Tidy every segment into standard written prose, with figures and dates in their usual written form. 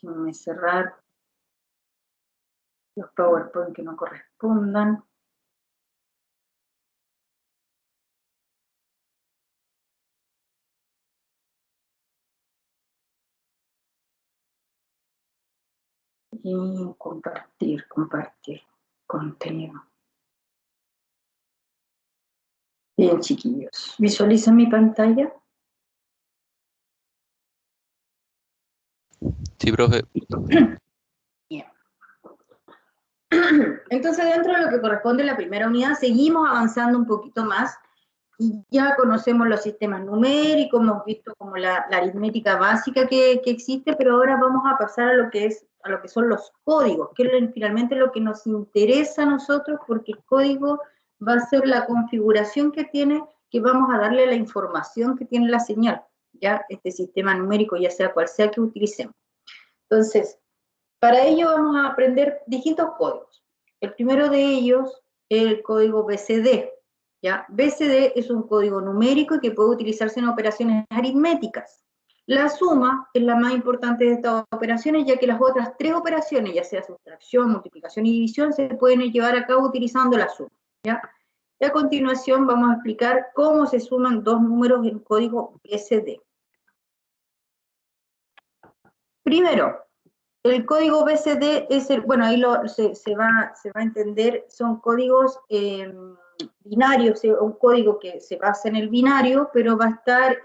Déjenme cerrar los PowerPoint que no correspondan. Y compartir contenido. Bien, chiquillos. ¿Visualizan mi pantalla? Sí, profe. Bien. Entonces, dentro de lo que corresponde a la primera unidad, seguimos avanzando un poquito más y ya conocemos los sistemas numéricos, hemos visto como la aritmética básica que existe, pero ahora vamos a pasar a lo que son los códigos, que es finalmente lo que nos interesa a nosotros, porque el código va a ser la configuración que vamos a darle a la información que tiene la señal, ya este sistema numérico, ya sea cual sea que utilicemos. Entonces, para ello vamos a aprender distintos códigos. El primero de ellos es el código BCD. ¿Ya? BCD es un código numérico que puede utilizarse en operaciones aritméticas. La suma es la más importante de estas operaciones, ya que las otras tres operaciones, ya sea sustracción, multiplicación y división, se pueden llevar a cabo utilizando la suma. ¿Ya? Y a continuación vamos a explicar cómo se suman dos números en código BCD. Primero, el código BCD es bueno, ahí se va a entender, son códigos binarios, un código que se basa en el binario, pero va a estar,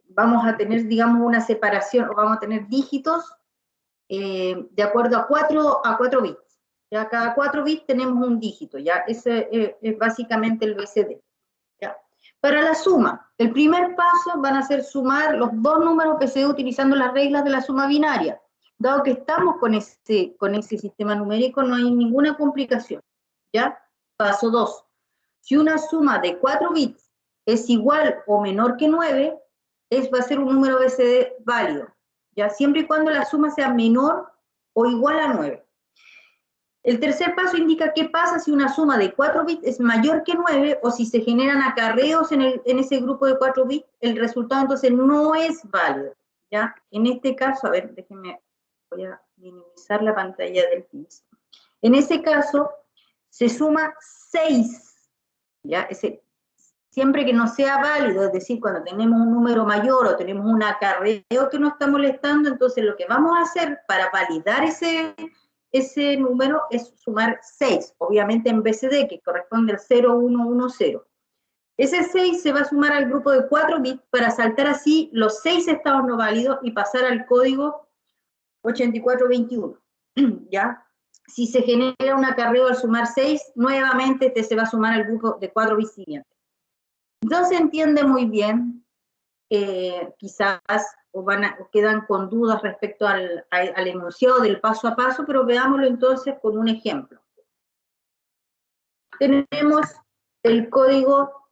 vamos a tener, digamos, una separación, o vamos a tener dígitos de acuerdo a 4 bits. Ya cada 4 bits tenemos un dígito, ya ese es básicamente el BCD. ¿Ya? Para la suma, el primer paso van a ser sumar los dos números BCD utilizando las reglas de la suma binaria. Dado que estamos con ese sistema numérico, no hay ninguna complicación. ¿Ya? Paso 2. Si una suma de 4 bits es igual o menor que 9, va a ser un número BCD válido. ¿Ya? Siempre y cuando la suma sea menor o igual a 9. El tercer paso indica qué pasa si una suma de 4 bits es mayor que 9 o si se generan acarreos en ese grupo de 4 bits, el resultado entonces no es válido. ¿Ya? En este caso, a ver, déjenme, voy a minimizar la pantalla del Teams. En ese caso, se suma 6. ¿Ya? Siempre que no sea válido, es decir, cuando tenemos un número mayor o tenemos un acarreo que nos está molestando, entonces lo que vamos a hacer para validar ese número es sumar 6, obviamente en BCD, que corresponde al 0110. Ese 6 se va a sumar al grupo de 4 bits para saltar así los 6 estados no válidos y pasar al código 8421. ¿Ya? Si se genera un acarreo al sumar 6, nuevamente este se va a sumar al grupo de 4 bits siguientes. No se entiende muy bien, quizás o quedan con dudas respecto al enunciado del paso a paso, pero veámoslo entonces con un ejemplo. Tenemos el código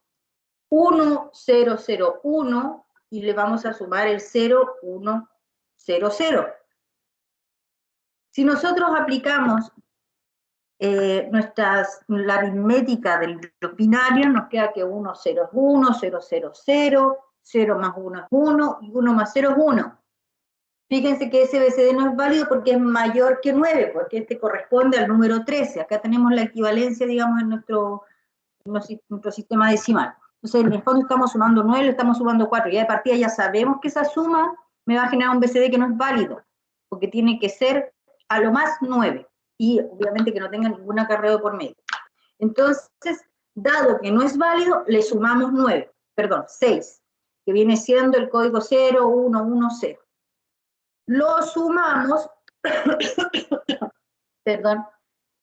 1001 y le vamos a sumar el 0100. Si nosotros aplicamos la aritmética de los binarios, nos queda que 1, 0 es 1, 0, 0, 0, 0 más 1 es 1 y 1 más 0 es 1. Fíjense que ese BCD no es válido porque es mayor que 9, porque este corresponde al número 13. Acá tenemos la equivalencia, digamos, en nuestro sistema decimal. Entonces, en el fondo estamos sumando 9, le estamos sumando 4. Ya de partida ya sabemos que esa suma me va a generar un BCD que no es válido, porque tiene que ser a lo más 9. Y obviamente que no tenga ningún acarreo por medio. Entonces, dado que no es válido, le sumamos 6, que viene siendo el código 0110. Lo sumamos, perdón,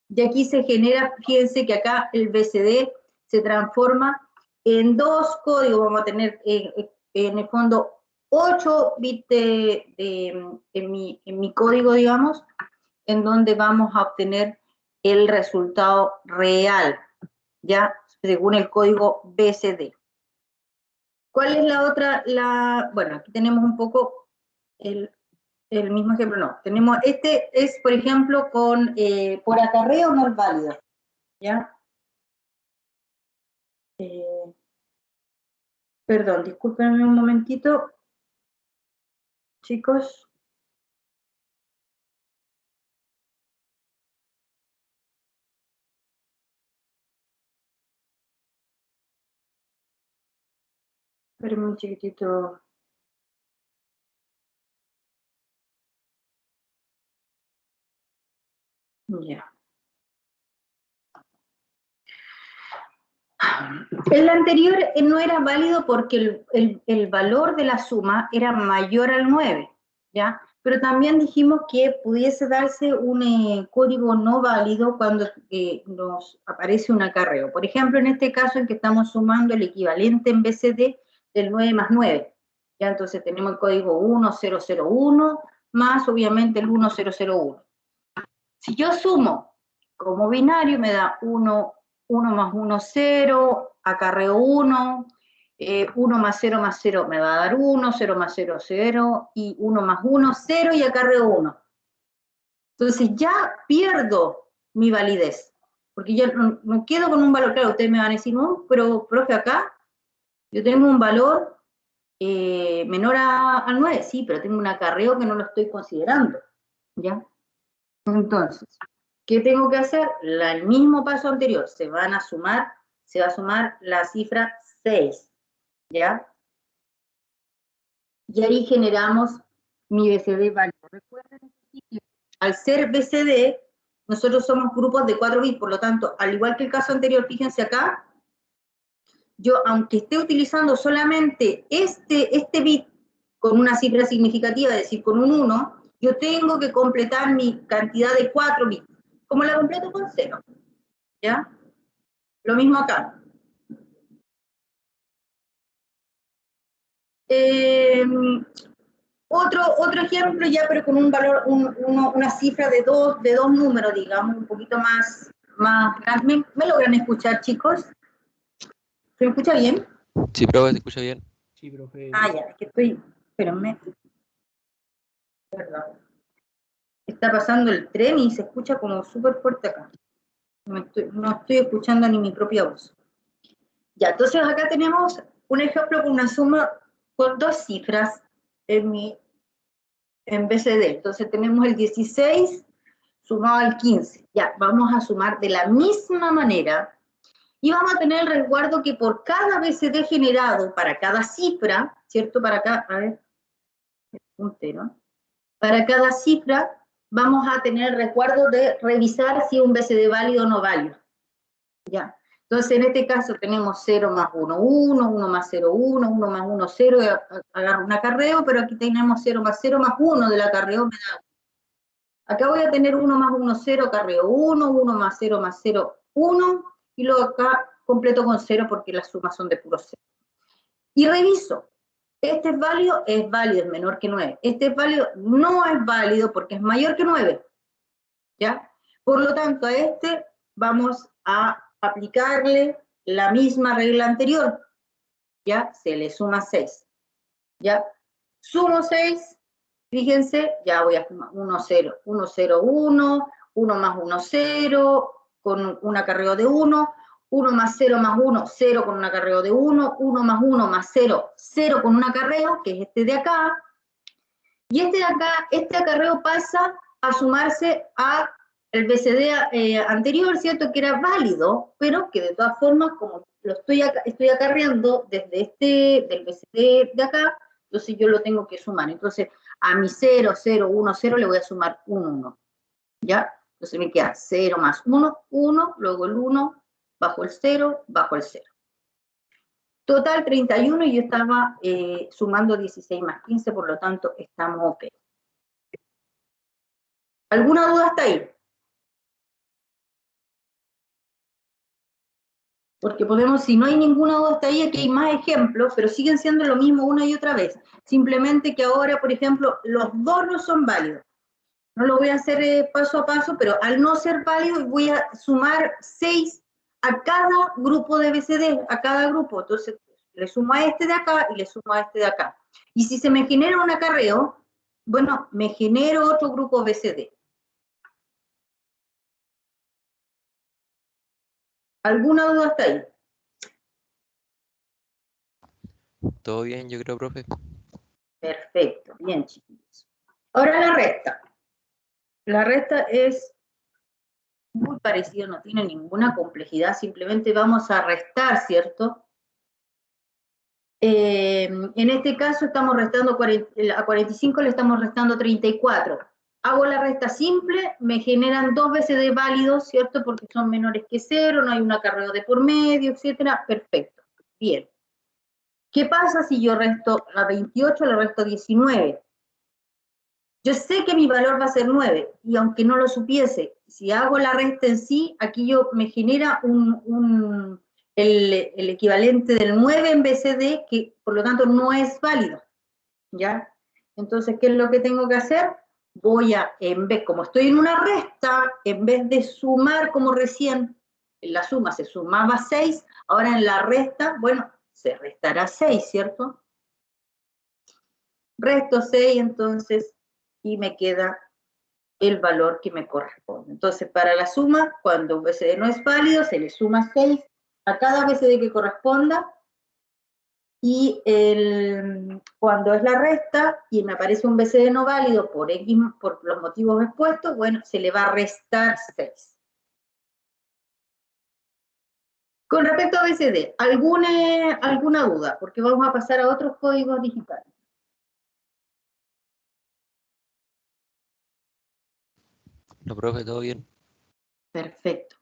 y aquí se genera, fíjense que acá el BCD se transforma en dos códigos, vamos a tener en el fondo 8 bits en mi código, digamos, en donde vamos a obtener el resultado real, ya, según el código BCD. ¿Cuál es la otra? Bueno, aquí tenemos un poco el mismo ejemplo, no. Tenemos, este es, por ejemplo, por acarreo no es válido, ¿ya? Perdón, discúlpenme un momentito. chicos? Espérenme un chiquitito. Ya. El anterior no era válido porque el valor de la suma era mayor al 9, ¿ya? Pero también dijimos que pudiese darse un código no válido cuando nos aparece un acarreo. Por ejemplo, en este caso en que estamos sumando el equivalente en BCD del 9 más 9. ¿Ya? Entonces tenemos el código 1001 más obviamente el 1001. Si yo sumo como binario me da 1 más 1, 0, acarreo 1, 1 más 0 me va a dar 1, 0 más 0, 0, y 1 más 1, 0 y acarreo 1. Entonces ya pierdo mi validez, porque yo no quedo con un valor, claro, ustedes me van a decir, no, pero profe, acá yo tengo un valor menor al 9, sí, pero tengo un acarreo que no lo estoy considerando, ¿ya? Entonces, ¿qué tengo que hacer? El mismo paso anterior, se va a sumar la cifra 6, ¿ya? Y ahí generamos mi BCD válido. Recuerden que al ser BCD, nosotros somos grupos de 4 bits, por lo tanto, al igual que el caso anterior, fíjense acá, yo aunque esté utilizando solamente este bit con una cifra significativa, es decir, con un 1, yo tengo que completar mi cantidad de 4 bits. ¿Cómo la completo? Con 0. ¿Ya? Lo mismo acá. Otro ejemplo ya, pero con un valor, una cifra de dos números, digamos, un poquito más grande. ¿Me logran escuchar, chicos? ¿Se me escucha bien? Sí, profe, ¿se escucha bien? Sí, profe. Ah, ya, es que estoy, espérenme. Perdón. Está pasando el tren y se escucha como súper fuerte acá. No estoy escuchando ni mi propia voz. Ya, entonces acá tenemos un ejemplo con una suma con 2 cifras en BCD. Entonces tenemos el 16 sumado al 15. Ya, vamos a sumar de la misma manera y vamos a tener el resguardo que por cada BCD generado para cada cifra, ¿cierto? Para acá, a ver, puntero. Para cada cifra vamos a tener el resguardo de revisar si es un BCD válido o no válido. Ya. Entonces, en este caso tenemos 0 más 1, 1, 1 más 0, 1, 1 más 1, 0, agarro un acarreo, pero aquí tenemos 0 más 1 del acarreo me da. Acá voy a tener 1 más 1, 0, acarreo 1, 1 más 0, 1, y luego acá completo con 0 porque las sumas son de puro 0. Y reviso. Este es válido, es menor que 9. Este es válido, no es válido porque es mayor que 9. ¿Ya? Por lo tanto, a este vamos a aplicarle la misma regla anterior, ¿ya? Se le suma 6, ¿ya? Sumo 6, fíjense, ya voy a sumar 1, 0, 1, 0, 1, 1 más 1, 0, con un acarreo de 1, 1 más 0 más 1, 0 con un acarreo de 1, 1 más 1 más 0, 0 con un acarreo, que es este de acá, y este de acá, este acarreo pasa a sumarse a el BCD anterior, ¿cierto? Que era válido, pero que de todas formas, como lo estoy acarreando desde del BCD de acá, entonces yo lo tengo que sumar. Entonces, a mi 0, 0, 1, 0 le voy a sumar un 1, ¿ya? Entonces me queda 0 más 1, 1, luego el 1, bajo el 0, bajo el 0. Total 31 y yo estaba sumando 16 más 15, por lo tanto estamos ok. ¿Alguna duda hasta ahí? Porque podemos, si no hay ninguna duda hasta ahí, aquí hay más ejemplos, pero siguen siendo lo mismo una y otra vez. Simplemente que ahora, por ejemplo, los dos no son válidos. No lo voy a hacer paso a paso, pero al no ser válido voy a sumar 6 a cada grupo de BCD, a cada grupo. Entonces, le sumo a este de acá y le sumo a este de acá. Y si se me genera un acarreo, bueno, me genero otro grupo BCD. ¿Alguna duda hasta ahí? Todo bien, yo creo, profe. Perfecto. Bien, chiquillos. Ahora la resta. La resta es muy parecida, no tiene ninguna complejidad, simplemente vamos a restar, ¿cierto? En este caso estamos restando a 45, le estamos restando 34. Hago la resta simple, me generan 2 veces de válidos, ¿cierto? Porque son menores que 0, no hay un acarreo de por medio, etcétera. Perfecto. Bien. ¿Qué pasa si yo resto a 28, le resto 19? Yo sé que mi valor va a ser 9, y aunque no lo supiese, si hago la resta en sí, aquí me genera el equivalente del 9 en BCD, que por lo tanto no es válido, ¿ya? Entonces, ¿qué es lo que tengo que hacer? Voy a, como estoy en una resta, en vez de sumar como recién, en la suma se sumaba 6, ahora en la resta, bueno, se restará 6, ¿cierto? Resto 6, entonces, y me queda el valor que me corresponde. Entonces, para la suma, cuando un BCD no es válido, se le suma 6 a cada BCD que corresponda, y cuando es la resta y me aparece un BCD no válido por los motivos expuestos, bueno, se le va a restar 6. Con respecto a BCD, ¿alguna duda? Porque vamos a pasar a otros códigos digitales. No, profe, todo bien. Perfecto.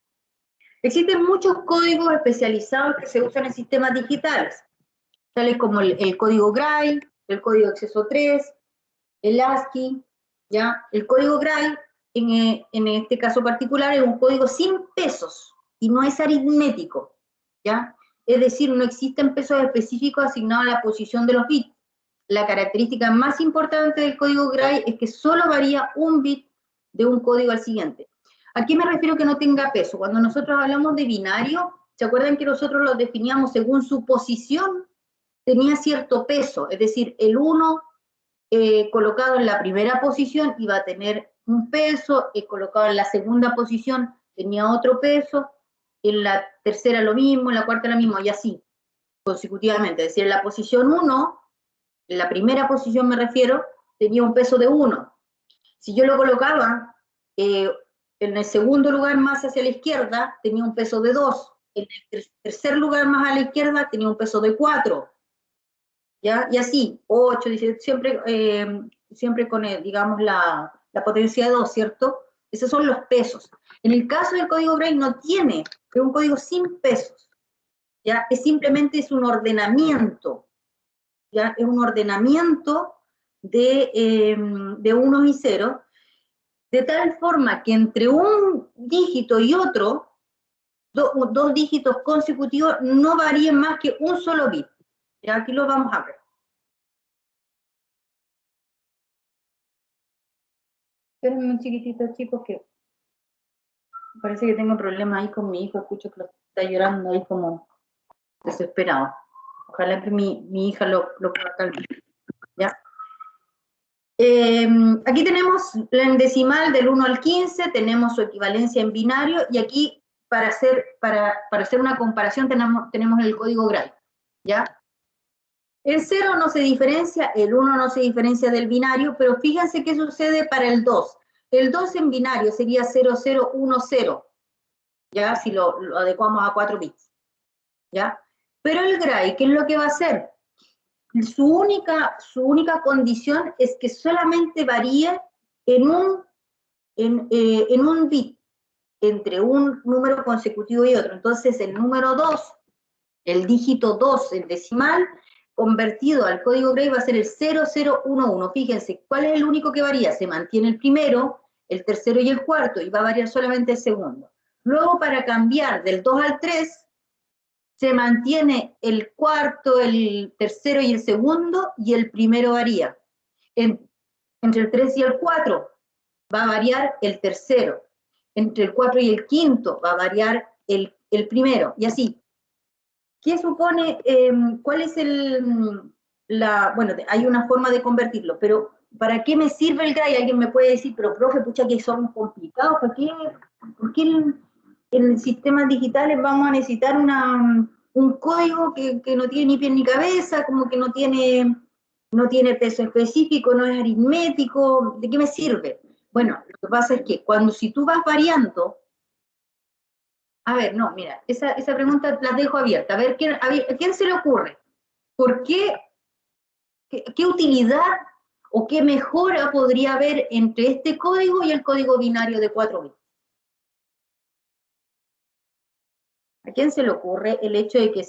Existen muchos códigos especializados que se usan en sistemas digitales, tales como el código Gray, el código acceso 3, el ASCII, ¿ya? El código Gray, en este caso particular, es un código sin pesos y no es aritmético, ¿ya? Es decir, no existen pesos específicos asignados a la posición de los bits. La característica más importante del código Gray es que solo varía un bit de un código al siguiente. ¿A qué me refiero que no tenga peso? Cuando nosotros hablamos de binario, ¿se acuerdan que nosotros lo definíamos según su posición? Tenía cierto peso, es decir, el 1 colocado en la primera posición iba a tener un peso, colocado en la segunda posición tenía otro peso, en la tercera lo mismo, en la cuarta lo mismo, y así, consecutivamente. Es decir, en la posición 1, en la primera posición me refiero, tenía un peso de 1. Si yo lo colocaba en el segundo lugar más hacia la izquierda, tenía un peso de 2. En el tercer lugar más a la izquierda, tenía un peso de 4. ¿Ya? Y así, 8, 17, siempre con, digamos, la potencia de 2, ¿cierto? Esos son los pesos. En el caso del código Gray no tiene, es un código sin pesos, ¿ya? Simplemente un ordenamiento, ¿ya? Es un ordenamiento de unos y ceros, de tal forma que entre un dígito y otro, dos dígitos consecutivos, no varíen más que un solo bit. ¿Ya? Aquí lo vamos a ver. Espérenme un chiquitito, chicos, que parece que tengo problemas ahí con mi hijo. Escucho que lo está llorando ahí como desesperado. Ojalá que mi hija lo pueda calmar. ¿Ya? Aquí tenemos en decimal del 1 al 15, tenemos su equivalencia en binario, y aquí para hacer una comparación tenemos el código Gray. ¿Ya? El 0 no se diferencia, el 1 no se diferencia del binario, pero fíjense qué sucede para el 2. El 2 en binario sería 0010, ¿ya? Si lo adecuamos a 4 bits, ¿ya? Pero el Gray, ¿qué es lo que va a hacer? Su única condición es que solamente varíe en un bit entre un número consecutivo y otro. Entonces el número 2, el dígito 2 en decimal, convertido al código Gray va a ser el 0011. Fíjense, ¿cuál es el único que varía? Se mantiene el primero, el tercero y el cuarto, y va a variar solamente el segundo. Luego, para cambiar del 2 al 3, se mantiene el cuarto, el tercero y el segundo, y el primero varía. Entre el 3 y el 4 va a variar el tercero. Entre el 4 y el quinto va a variar el primero, y así. ¿Qué supone? ¿Cuál es bueno, hay una forma de convertirlo, pero ¿para qué me sirve el Gray? Alguien me puede decir, pero profe, pucha, que son complicados, ¿por qué en sistemas digitales vamos a necesitar un código que no tiene ni pie ni cabeza, como que no tiene no tiene peso específico, no es aritmético, ¿de qué me sirve? Bueno, lo que pasa es que si tú vas variando, a ver, no, mira, esa pregunta la dejo abierta, ¿a quién se le ocurre? ¿Por qué utilidad o qué mejora podría haber entre este código y el código binario de 4 bits? ¿A quién se le ocurre el hecho de que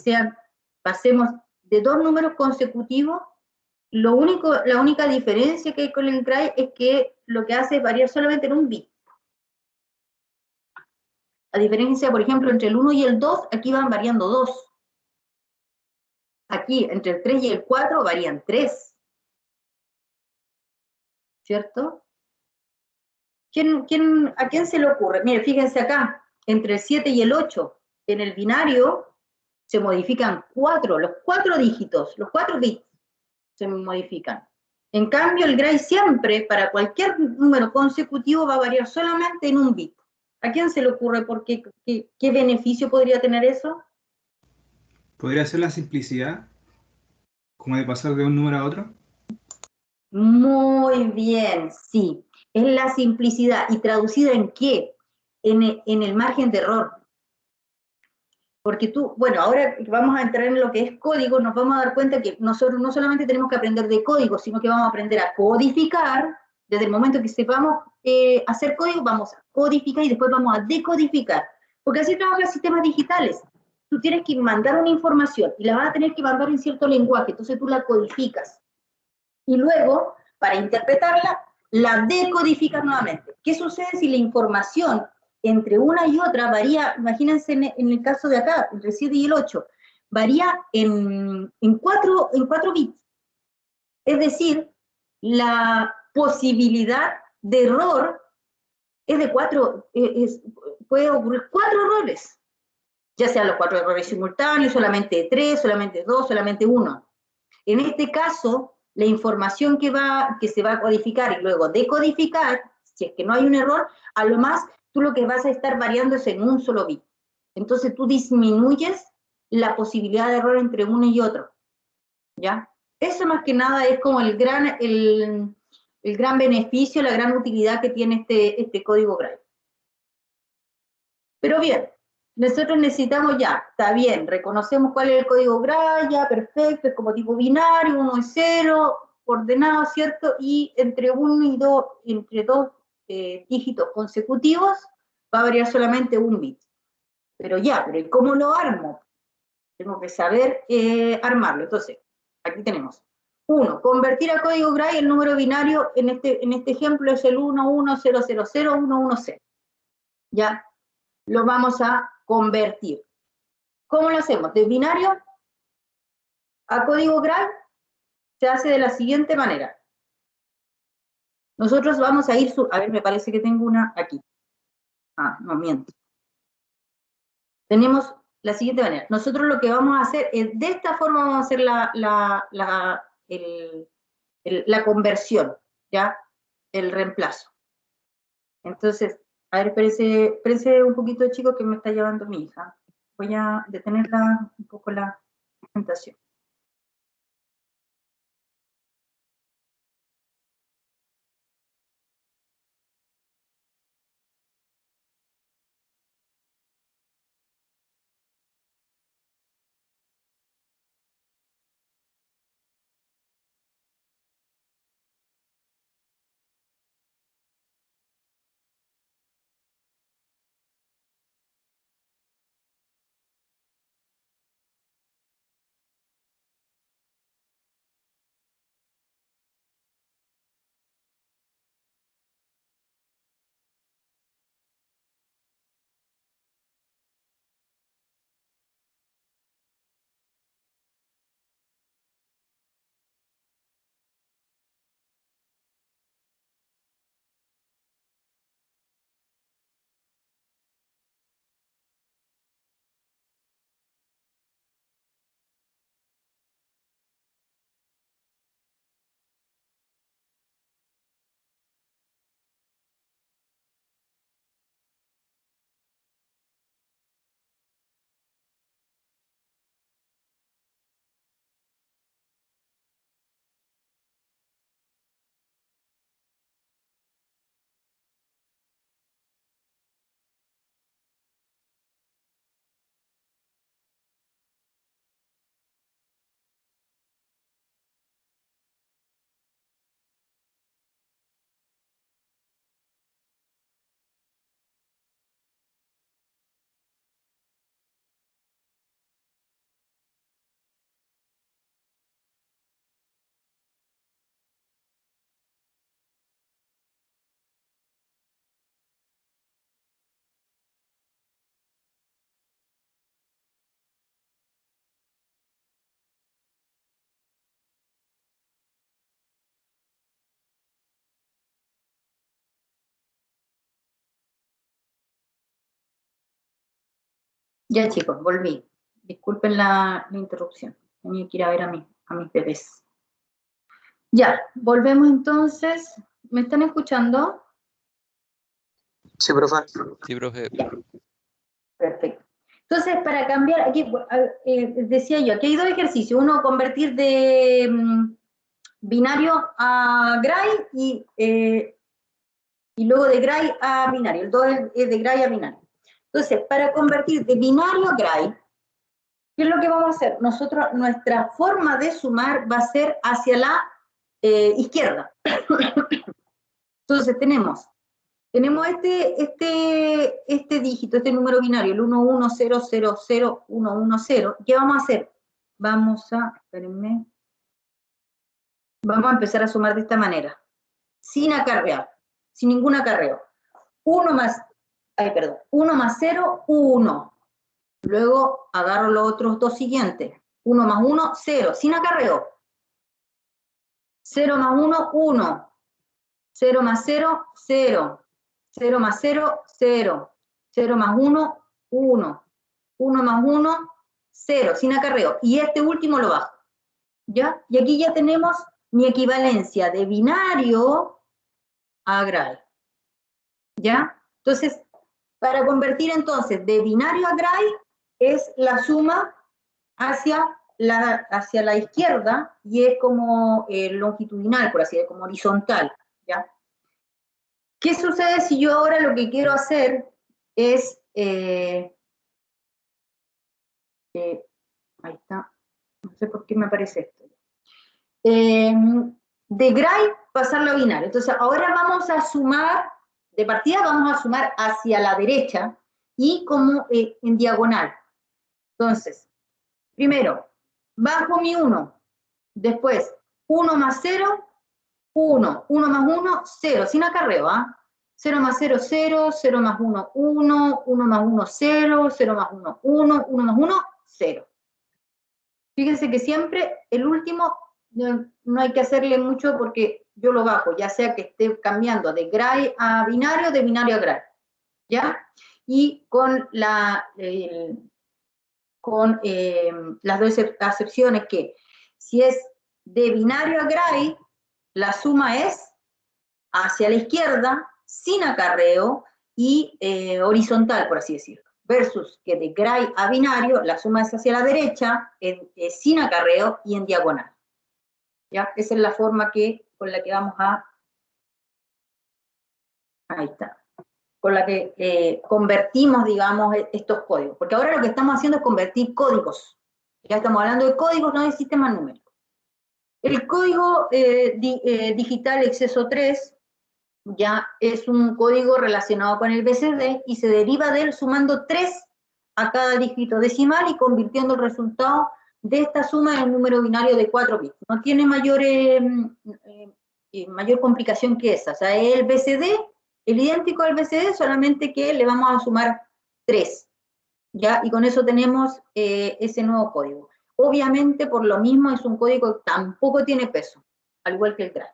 pasemos de 2 números consecutivos? La única diferencia que hay con el GRAI es que lo que hace es variar solamente en un bit. A diferencia, por ejemplo, entre el 1 y el 2, aquí van variando 2. Aquí, entre el 3 y el 4, varían 3. ¿Cierto? ¿A quién se le ocurre? Mire, fíjense acá, entre el 7 y el 8, en el binario se modifican 4, los 4 dígitos, los 4 bits se modifican. En cambio, el GRAI siempre, para cualquier número consecutivo, va a variar solamente en un bit. ¿A quién se le ocurre? ¿Qué beneficio podría tener eso? ¿Podría ser la simplicidad, como de pasar de un número a otro? Muy bien, sí. Es la simplicidad. ¿Y traducida en qué? En el margen de error. Porque bueno, ahora vamos a entrar en lo que es código, nos vamos a dar cuenta que nosotros no solamente tenemos que aprender de código, sino que vamos a aprender a codificar. Desde el momento que sepamos hacer código, vamos a codificar y después vamos a decodificar. Porque así trabajan sistemas digitales. Tú tienes que mandar una información y la vas a tener que mandar en cierto lenguaje, entonces tú la codificas. Y luego, para interpretarla, la decodificas nuevamente. ¿Qué sucede si la información entre una y otra varía? Imagínense en el caso de acá, entre el 7 y el 8, varía en 4 bits. Es decir, la posibilidad de error es de 4, puede ocurrir 4 errores, ya sean los 4 errores simultáneos, solamente 3, solamente 2, solamente 1. En este caso, la información que se va a codificar y luego decodificar, si es que no hay un error, a lo más tú lo que vas a estar variando es en un solo bit. Entonces tú disminuyes la posibilidad de error entre uno y otro. ¿Ya? Eso más que nada es como el gran beneficio, la gran utilidad que tiene este código GRAI. Pero bien, nosotros necesitamos está bien, reconocemos cuál es el código GRAI, ya, perfecto, es como tipo binario, 1 y 0, ordenado, ¿cierto? Y entre 1 y 2, entre 2 dígitos consecutivos, va a variar solamente un bit. Pero ¿y cómo lo armo? Tengo que saber armarlo. Entonces, aquí tenemos. 1. Convertir a código GRAI el número binario, en este ejemplo es el 11000110. ¿Ya? Lo vamos a convertir. ¿Cómo lo hacemos? De binario a código GRAI se hace de la siguiente manera. Nosotros vamos a ir, a ver, me parece que tengo una aquí. No, miento. Tenemos la siguiente manera. Nosotros lo que vamos a hacer es, de esta forma vamos a hacer la conversión, ¿ya? El reemplazo. Entonces, a ver, espérense un poquito, chicos, que me está llevando mi hija. Voy a detenerla un poco la presentación. Ya chicos, volví. Disculpen la interrupción. Tenía que ir a ver a mis bebés. Ya, volvemos entonces. ¿Me están escuchando? Sí, profe. Sí, profe. Perfecto. Entonces, para cambiar, aquí decía yo, aquí hay dos ejercicios. Uno, convertir de binario a gray y luego de gray a binario. El 2 es de gray a binario. Entonces, para convertir de binario a gray, ¿qué es lo que vamos a hacer? Nosotros, nuestra forma de sumar va a ser hacia la izquierda. Entonces, tenemos este dígito, este número binario, el 11000110. ¿Qué vamos a hacer? Espérenme. Vamos a empezar a sumar de esta manera, sin acarrear, sin ningún acarreo. 1 más 0, 1. Luego agarro los otros dos siguientes. 1 más 1, 0, sin acarreo. 0 más 1, 1. 0 más 0, 0. 0 más 0, 0. 0 más 1, 1. 1 más 1, 0, sin acarreo. Y este último lo bajo. ¿Ya? Y aquí ya tenemos mi equivalencia de binario a gray. ¿Ya? Entonces, para convertir entonces de binario a gray es la suma hacia la izquierda y es como longitudinal, por así decirlo, como horizontal. ¿Ya? ¿Qué sucede si yo ahora lo que quiero hacer es, ahí está, no sé por qué me aparece esto, de gray pasarlo a binario? Entonces ahora vamos a sumar, de partida vamos a sumar hacia la derecha y como en diagonal. Entonces, primero, bajo mi 1, después 1 más 0, 1, 1 más 1, 0, sin acarreo, ¿ah? 0 más 0, 0, 0 más 1, 1, 1 más 1, 0, 0 más 1, 1, 1 más 1, 0. Fíjense que siempre el último no hay que hacerle mucho porque yo lo bajo, ya sea que esté cambiando de gray a binario, de binario a gray, ¿ya? Y con las dos acepciones que si es de binario a gray, la suma es hacia la izquierda, sin acarreo y horizontal, por así decirlo. Versus que de gray a binario, la suma es hacia la derecha, sin acarreo y en diagonal. ¿Ya? Esa es la forma con la que vamos a... Ahí está. Con la que convertimos, digamos, estos códigos. Porque ahora lo que estamos haciendo es convertir códigos. Ya estamos hablando de códigos, no de sistemas numéricos. El código digital exceso 3 ya es un código relacionado con el BCD y se deriva de él sumando 3 a cada dígito decimal y convirtiendo el resultado de esta suma en un número binario de 4 bits. No tiene mayor complicación que esa. O sea, el BCD, el idéntico al BCD, solamente que le vamos a sumar 3. ¿Ya? Y con eso tenemos ese nuevo código. Obviamente, por lo mismo, es un código que tampoco tiene peso, al igual que el GRAD.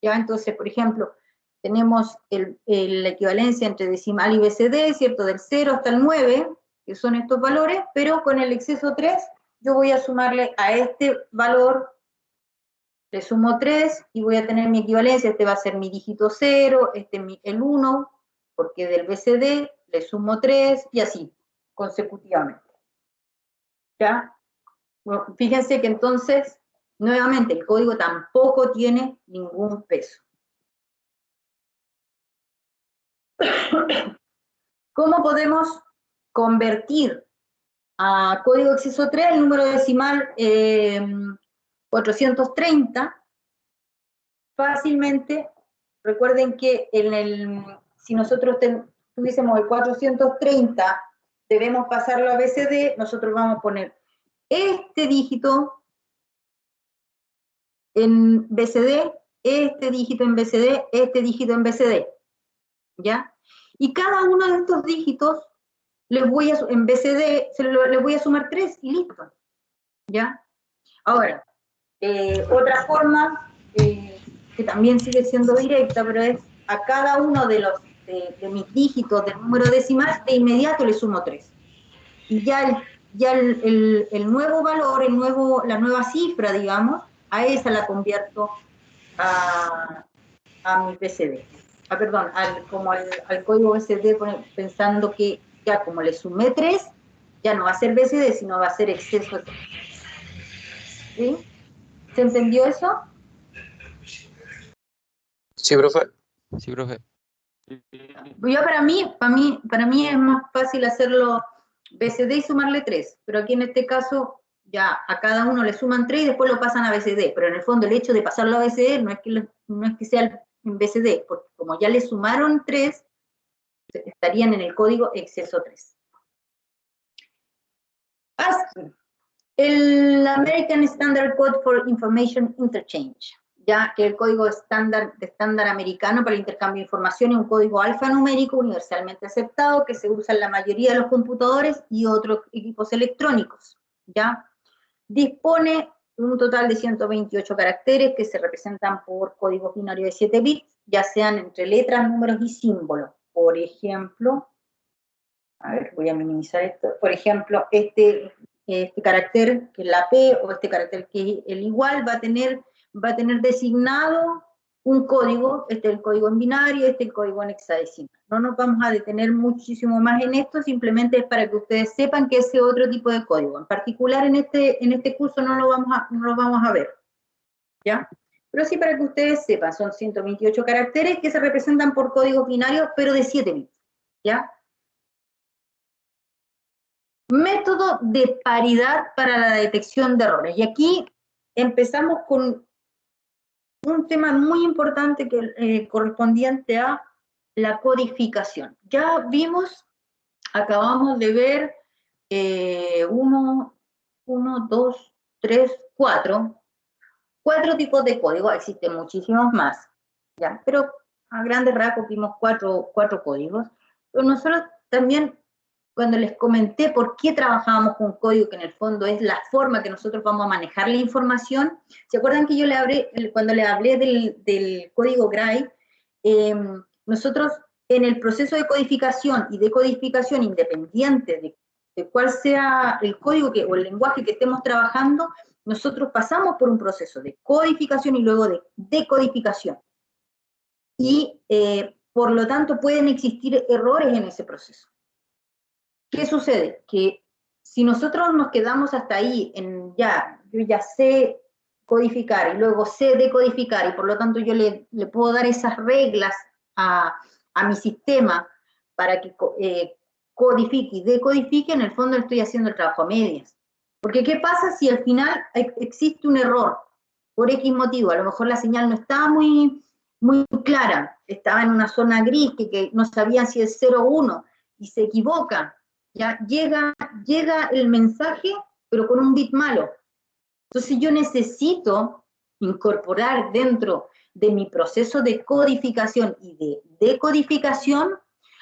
¿Ya? Entonces, por ejemplo, tenemos la equivalencia entre decimal y BCD, ¿cierto? Del 0 hasta el 9, que son estos valores, pero con el exceso 3, yo voy a sumarle a este valor, le sumo 3 y voy a tener mi equivalencia. Este va a ser mi dígito 0, el 1, porque del BCD le sumo 3 y así, consecutivamente. ¿Ya? Bueno, fíjense que entonces, nuevamente, el código tampoco tiene ningún peso. ¿Cómo podemos convertir a código exceso 3 el número decimal 430? Fácilmente, recuerden que si nosotros tuviésemos el 430, debemos pasarlo a BCD, nosotros vamos a poner este dígito en BCD, este dígito en BCD, este dígito en BCD, ¿ya? Y cada uno de estos dígitos en BCD les voy a sumar 3 y listo, ¿ya? Ahora, otra forma que también sigue siendo directa, pero es a cada uno de mis dígitos del número decimal, de inmediato le sumo 3. y ya el nuevo valor, la nueva cifra, digamos, a esa la convierto a mi BCD. Perdón, al código BCD, pensando que ya como le sumé 3, ya no va a ser BCD, sino va a ser exceso. ¿Sí? ¿Se entendió eso? Sí, profe. Sí, profe. Yo para mí es más fácil hacerlo BCD y sumarle 3, pero aquí en este caso ya a cada uno le suman 3 y después lo pasan a BCD, pero en el fondo el hecho de pasarlo a BCD no es que sea en BCD, porque como ya le sumaron 3, estarían en el código exceso 3. ASCII, el American Standard Code for Information Interchange, ya que el código estándar americano para el intercambio de información es un código alfanumérico universalmente aceptado que se usa en la mayoría de los computadores y otros equipos electrónicos, ¿ya? Dispone un total de 128 caracteres que se representan por códigos binarios de 7 bits, ya sean entre letras, números y símbolos. Por ejemplo, a ver, voy a minimizar esto. Por ejemplo, este carácter que es la P o este carácter que es el igual va a tener designado un código, este es el código en binario, este es el código en hexadecimal. No nos vamos a detener muchísimo más en esto, simplemente es para que ustedes sepan que ese otro tipo de código. En particular en este curso no lo vamos a ver, ¿ya? Pero sí para que ustedes sepan, son 128 caracteres que se representan por códigos binarios, pero de 7 bits, ¿ya? Método de paridad para la detección de errores. Y aquí empezamos con un tema muy importante que correspondiente a la codificación. Ya vimos, acabamos de ver 1, 2, 3, 4 tipos de código, existen muchísimos más, ¿ya? Pero a grandes rasgos vimos cuatro códigos. Pero nosotros también, cuando les comenté por qué trabajábamos con código, que en el fondo es la forma que nosotros vamos a manejar la información, ¿se acuerdan que yo cuando le hablé del código Gray, nosotros en el proceso de codificación y decodificación, independiente de cuál sea el código o el lenguaje que estemos trabajando, nosotros pasamos por un proceso de codificación y luego de decodificación. Y por lo tanto pueden existir errores en ese proceso. ¿Qué sucede? Que si nosotros nos quedamos hasta ahí, yo ya sé codificar y luego sé decodificar y por lo tanto yo le puedo dar esas reglas a mi sistema para que codifique y decodifique, en el fondo estoy haciendo el trabajo a medias. Porque ¿qué pasa si al final existe un error? Por X motivo, a lo mejor la señal no estaba muy clara, estaba en una zona gris que no sabían si es 0 o 1 y se equivocan. Ya llega el mensaje, pero con un bit malo. Entonces yo necesito incorporar dentro de mi proceso de codificación y de decodificación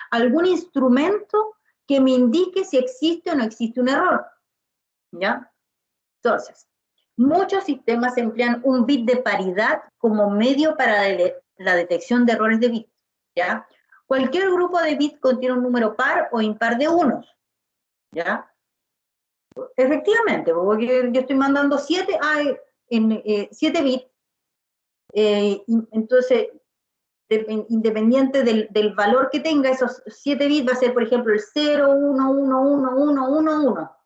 algún instrumento que me indique si existe o no existe un error, ¿ya? Entonces, muchos sistemas emplean un bit de paridad como medio para la detección de errores de bits, ¿ya? Cualquier grupo de bits contiene un número par o impar de unos, ¿ya? Efectivamente, porque yo estoy mandando 7 bits, entonces, independiente del valor que tenga, esos 7 bits va a ser, por ejemplo, el 0, 1, 1, 1, 1, 1, 1.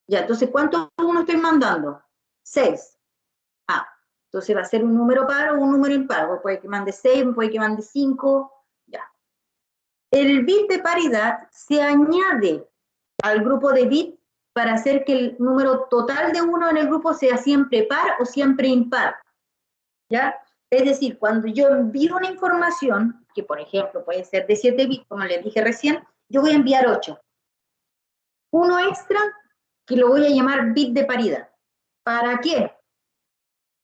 Ya, entonces, ¿cuántos 1 estoy mandando? 6. Entonces va a ser un número par o un número impar. Puede que mande 6, puede que mande 5, ya. El bit de paridad se añade al grupo de bits para hacer que el número total de 1 en el grupo sea siempre par o siempre impar, ¿ya? Es decir, cuando yo envío una información, que por ejemplo puede ser de 7 bits, como les dije recién, yo voy a enviar 8. Uno extra que lo voy a llamar bit de paridad. ¿Para qué?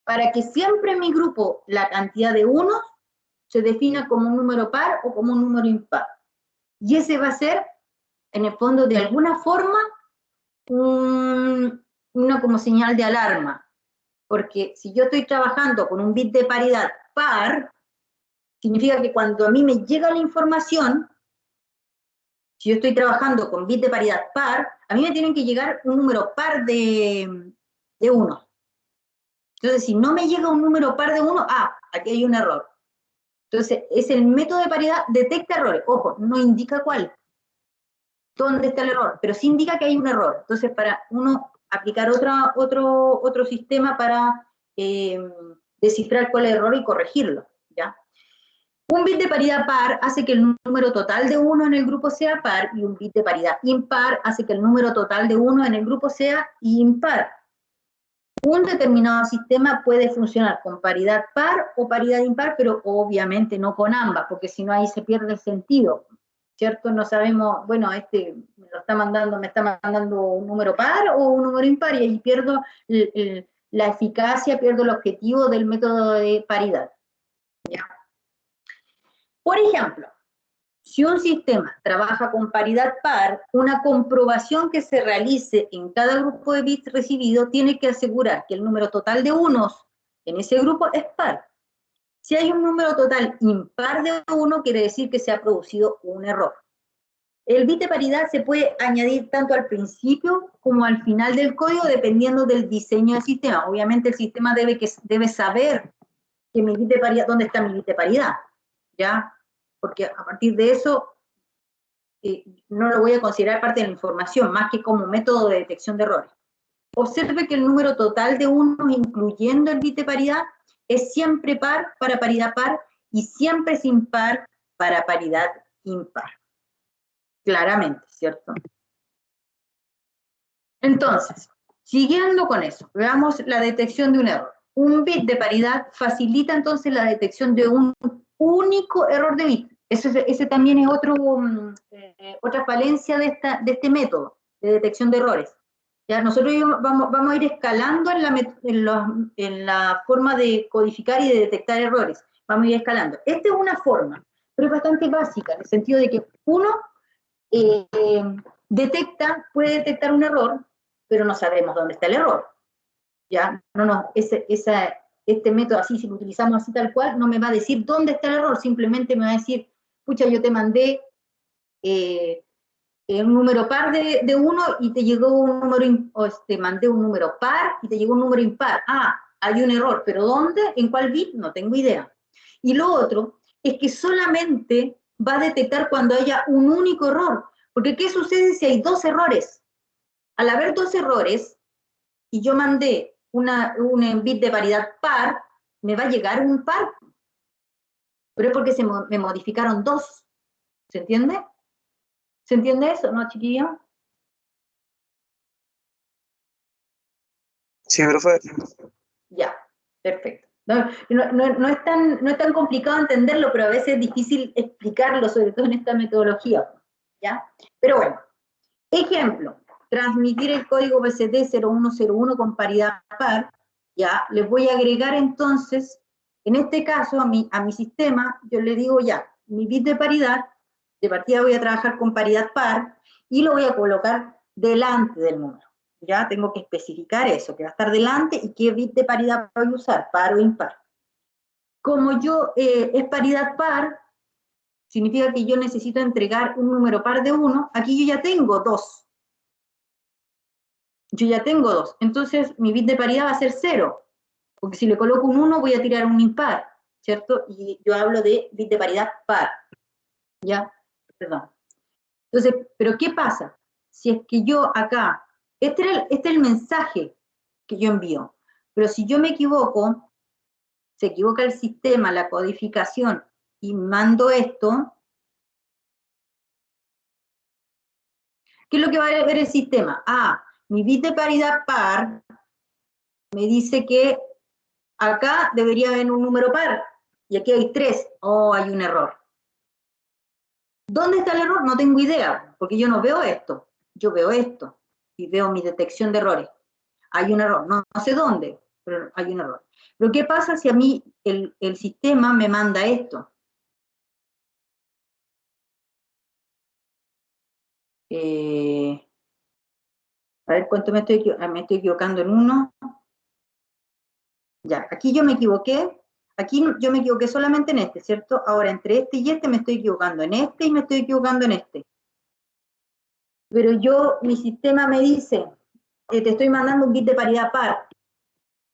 Para que siempre en mi grupo la cantidad de unos se defina como un número par o como un número impar. Y ese va a ser, en el fondo, de alguna forma, una como señal de alarma. Porque si yo estoy trabajando con un bit de paridad par, significa que cuando a mí me llega la información, Si yo estoy trabajando con bit de paridad par, a mí me tienen que llegar un número par de 1. Entonces, si no me llega un número par de 1, aquí hay un error. Entonces, es el método de paridad, detecta errores. Ojo, no indica cuál, dónde está el error, pero sí indica que hay un error. Entonces, para uno aplicar otro sistema para descifrar cuál es el error y corregirlo, ¿ya? Un bit de paridad par hace que el número total de 1 en el grupo sea par, y un bit de paridad impar hace que el número total de 1 en el grupo sea impar. Un determinado sistema puede funcionar con paridad par o paridad impar, pero obviamente no con ambas, porque si no ahí se pierde el sentido, ¿cierto? No sabemos, bueno, me está mandando un número par o un número impar, y ahí pierdo la eficacia, pierdo el objetivo del método de paridad, ¿ya? Por ejemplo, si un sistema trabaja con paridad par, una comprobación que se realice en cada grupo de bits recibido tiene que asegurar que el número total de unos en ese grupo es par. Si hay un número total impar de 1, quiere decir que se ha producido un error. El bit de paridad se puede añadir tanto al principio como al final del código, dependiendo del diseño del sistema. Obviamente el sistema debe saber que mi bit de paridad, dónde está mi bit de paridad, ¿ya? Porque a partir de eso no lo voy a considerar parte de la información, más que como método de detección de errores. Observe que el número total de unos, incluyendo el bit de paridad, es siempre par para paridad par y siempre es impar para paridad impar. Claramente, ¿cierto? Entonces, siguiendo con eso, veamos la detección de un error. Un bit de paridad facilita entonces la detección de un único error de bit. Ese también es otra falencia de este método de detección de errores. ¿Ya? Nosotros vamos a ir escalando en la forma de codificar y de detectar errores. Vamos a ir escalando. Esta es una forma, pero es bastante básica, en el sentido de que uno puede detectar un error, pero no sabemos dónde está el error. ¿Ya? Este método así, si lo utilizamos así tal cual, no me va a decir dónde está el error, simplemente me va a decir, pucha, yo te mandé un número par de 1 y te llegó un número, te mandé un número par y te llegó un número impar. Hay un error, pero ¿dónde? ¿En cuál bit? No tengo idea. Y lo otro es que solamente va a detectar cuando haya un único error. Porque ¿qué sucede si hay dos errores? Al haber dos errores, y yo mandé un bit de paridad par, me va a llegar un par. Pero es porque me modificaron dos. ¿Se entiende? ¿Se entiende eso, no, chiquillo? Sí, profe. Ya, perfecto. No es tan complicado entenderlo, pero a veces es difícil explicarlo, sobre todo en esta metodología, ¿ya? Pero bueno, ejemplo, transmitir el código BCD 0101 con paridad par, ya, les voy a agregar entonces, en este caso, a mi sistema, yo le digo ya, mi bit de paridad, de partida voy a trabajar con paridad par, y lo voy a colocar delante del número. Ya tengo que especificar eso, que va a estar delante y qué bit de paridad voy a usar, par o impar. Como es paridad par, significa que yo necesito entregar un número par de 1, aquí yo ya tengo 2. Yo ya tengo 2, entonces mi bit de paridad va a ser 0, porque si le coloco un 1 voy a tirar un impar, ¿cierto? Y yo hablo de bit de paridad par, ¿ya? Perdón. Entonces, ¿pero qué pasa? Si es que yo acá, este es el mensaje que yo envío, pero si yo me equivoco, se equivoca el sistema, la codificación, y mando esto, ¿qué es lo que va a ver el sistema? Mi bit de paridad par me dice que acá debería haber un número par, y aquí hay 3, hay un error. ¿Dónde está el error? No tengo idea, porque yo no veo esto, yo veo esto, y veo mi detección de errores. Hay un error, no sé dónde, pero hay un error. Pero ¿qué pasa si a mí el sistema me manda esto? A ver cuánto me estoy equivocando en uno. Ya, aquí yo me equivoqué. Aquí yo me equivoqué solamente en este, ¿cierto? Ahora, entre este y este me estoy equivocando en este y me estoy equivocando en este. pero mi sistema me dice, te estoy mandando un bit de paridad par.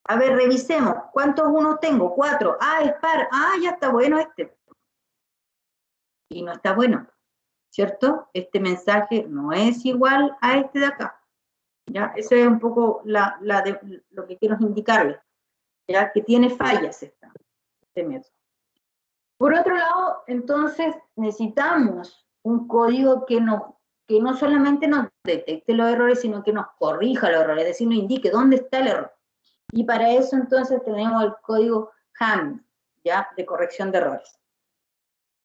A ver, revisemos, ¿cuántos unos tengo? 4. Ah, es par. Ah, ya está bueno este. Y no está bueno, ¿cierto? Este mensaje no es igual a este de acá. ¿Ya? Eso es un poco lo que quiero indicarles, ¿ya? Que tiene fallas este método. Por otro lado, entonces, necesitamos un código que no solamente nos detecte los errores, sino que nos corrija los errores, es decir, nos indique dónde está el error. Y para eso, entonces, tenemos el código Hamming, ¿ya? De corrección de errores.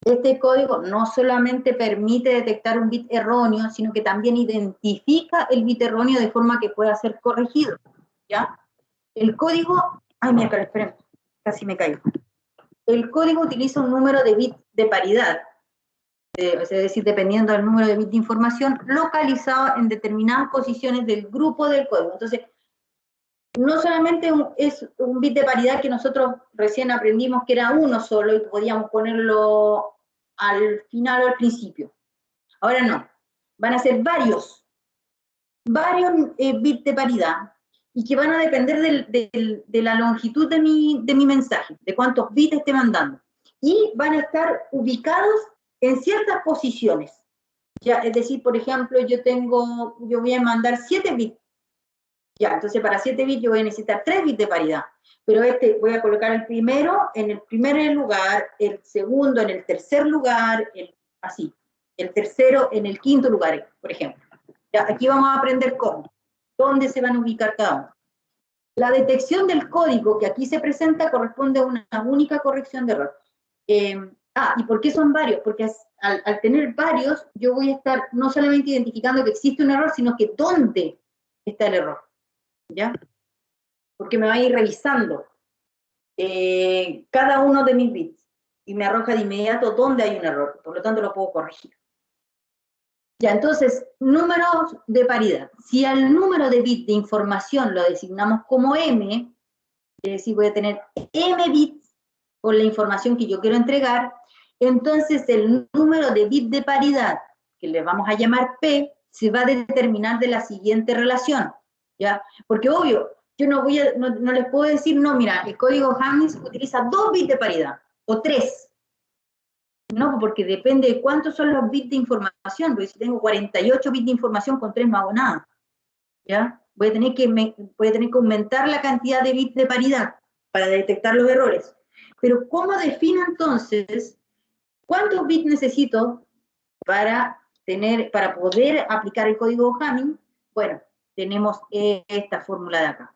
Este código no solamente permite detectar un bit erróneo, sino que también identifica el bit erróneo de forma que pueda ser corregido, ¿ya? El código, ay, mira, esperen, casi me caigo. El código utiliza un número de bits de paridad, es decir, dependiendo del número de bits de información, localizado en determinadas posiciones del grupo del código. Entonces, no solamente es un bit de paridad que nosotros recién aprendimos que era uno solo y podíamos ponerlo al final o al principio. Ahora no, van a ser varios bits de paridad y que van a depender de la longitud de mi mensaje, de cuántos bits esté mandando. Y van a estar ubicados en ciertas posiciones. Ya, es decir, por ejemplo, yo voy a mandar 7 bits. Ya, entonces para 7 bits yo voy a necesitar 3 bits de paridad. Pero voy a colocar el primero en el primer lugar, el segundo en el tercer lugar, así. El tercero en el quinto lugar, por ejemplo. Ya, aquí vamos a aprender cómo. ¿Dónde se van a ubicar cada uno? La detección del código que aquí se presenta corresponde a una única corrección de error. ¿Y por qué son varios? Porque al tener varios, yo voy a estar no solamente identificando que existe un error, sino que dónde está el error. ¿Ya? Porque me va a ir revisando cada uno de mis bits y me arroja de inmediato dónde hay un error, por lo tanto lo puedo corregir. Ya, entonces, números de paridad. Si al número de bits de información lo designamos como M, es decir, voy a tener M bits con la información que yo quiero entregar, entonces el número de bits de paridad, que le vamos a llamar P, se va a determinar de la siguiente relación, ¿ya? Porque obvio, yo no les puedo decir, no, mira, el código Hamming utiliza 2 bits de paridad, o 3. No, porque depende de cuántos son los bits de información, porque si tengo 48 bits de información, con 3 no hago nada, ¿ya? Voy a tener que aumentar la cantidad de bits de paridad para detectar los errores. Pero ¿cómo defino entonces cuántos bits necesito para poder aplicar el código Hamming? Bueno, tenemos esta fórmula de acá,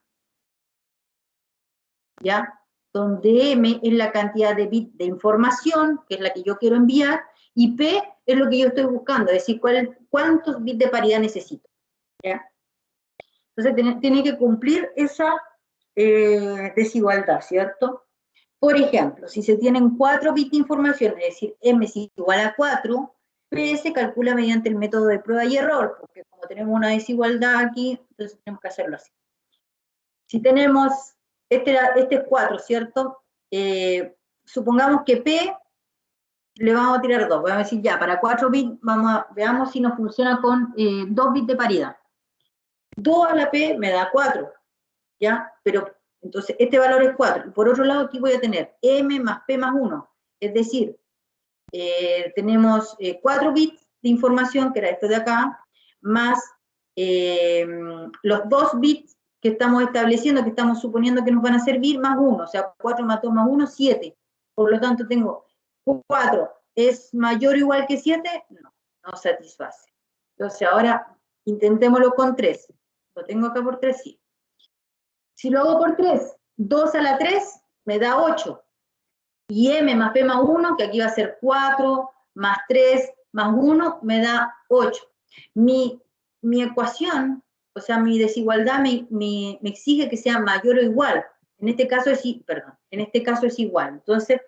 ¿ya? Donde M es la cantidad de bits de información, que es la que yo quiero enviar, y P es lo que yo estoy buscando, es decir, cuántos bits de paridad necesito, ¿ya? Entonces tiene que cumplir esa desigualdad, ¿cierto? Por ejemplo, si se tienen 4 bits de información, es decir, M es igual a 4, P se calcula mediante el método de prueba y error, porque como tenemos una desigualdad aquí, entonces tenemos que hacerlo así. Si tenemos, este es 4, ¿cierto? Supongamos que P le vamos a tirar 2, vamos a decir ya, para 4 bits, veamos si nos funciona con 2 bits de paridad. 2 a la P me da 4, ¿ya? Pero, entonces, este valor es 4. Y por otro lado, aquí voy a tener M más P más 1. Es decir, tenemos 4 bits de información, que era esto de acá, más los 2 bits que estamos estableciendo, que estamos suponiendo que nos van a servir, más 1. O sea, 4 más 2 más 1, 7. Por lo tanto, tengo 4. ¿Es mayor o igual que 7? No, no satisface. Entonces, ahora intentémoslo con 3. Lo tengo acá por 3, sí. Si lo hago por 3, 2 a la 3 me da 8. Y M más P más 1, que aquí va a ser 4, más 3, más 1, me da 8. Mi ecuación, o sea, mi desigualdad me exige que sea mayor o igual. En este caso es igual. Entonces,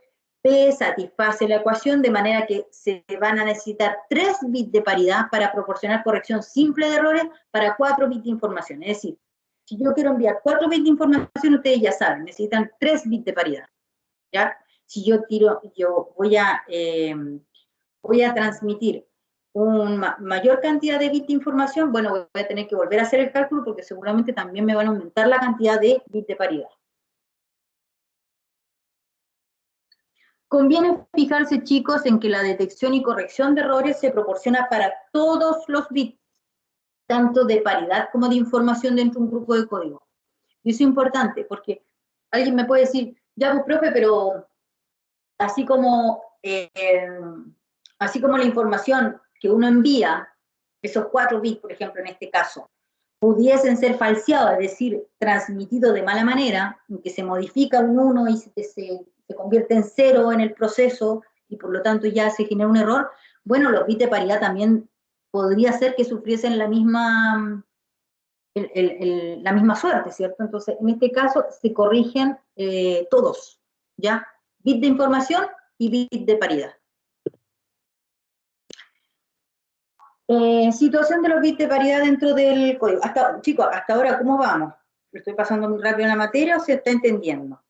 P satisface la ecuación de manera que se van a necesitar 3 bits de paridad para proporcionar corrección simple de errores para 4 bits de información. Es decir, si yo quiero enviar 4 bits de información, ustedes ya saben, necesitan 3 bits de paridad, ¿ya? Si yo voy a transmitir mayor cantidad de bits de información, bueno, voy a tener que volver a hacer el cálculo porque seguramente también me van a aumentar la cantidad de bits de paridad. Conviene fijarse, chicos, en que la detección y corrección de errores se proporciona para todos los bits, tanto de paridad como de información dentro de un grupo de código. Y eso es importante, porque alguien me puede decir, ya, pues, profe, pero así como la información que uno envía, esos 4 bits, por ejemplo, en este caso, pudiesen ser falseados, es decir, transmitidos de mala manera, en que se modifica un 1 y se convierte en 0 en el proceso, y por lo tanto ya se genera un error, bueno, los bits de paridad también podría ser que sufriesen la misma suerte, ¿cierto? Entonces, en este caso, se corrigen todos, ¿ya? Bit de información y bit de paridad. Situación de los bits de paridad dentro del código. Chicos, hasta ahora, ¿cómo vamos? ¿Lo estoy pasando muy rápido en la materia o se está entendiendo?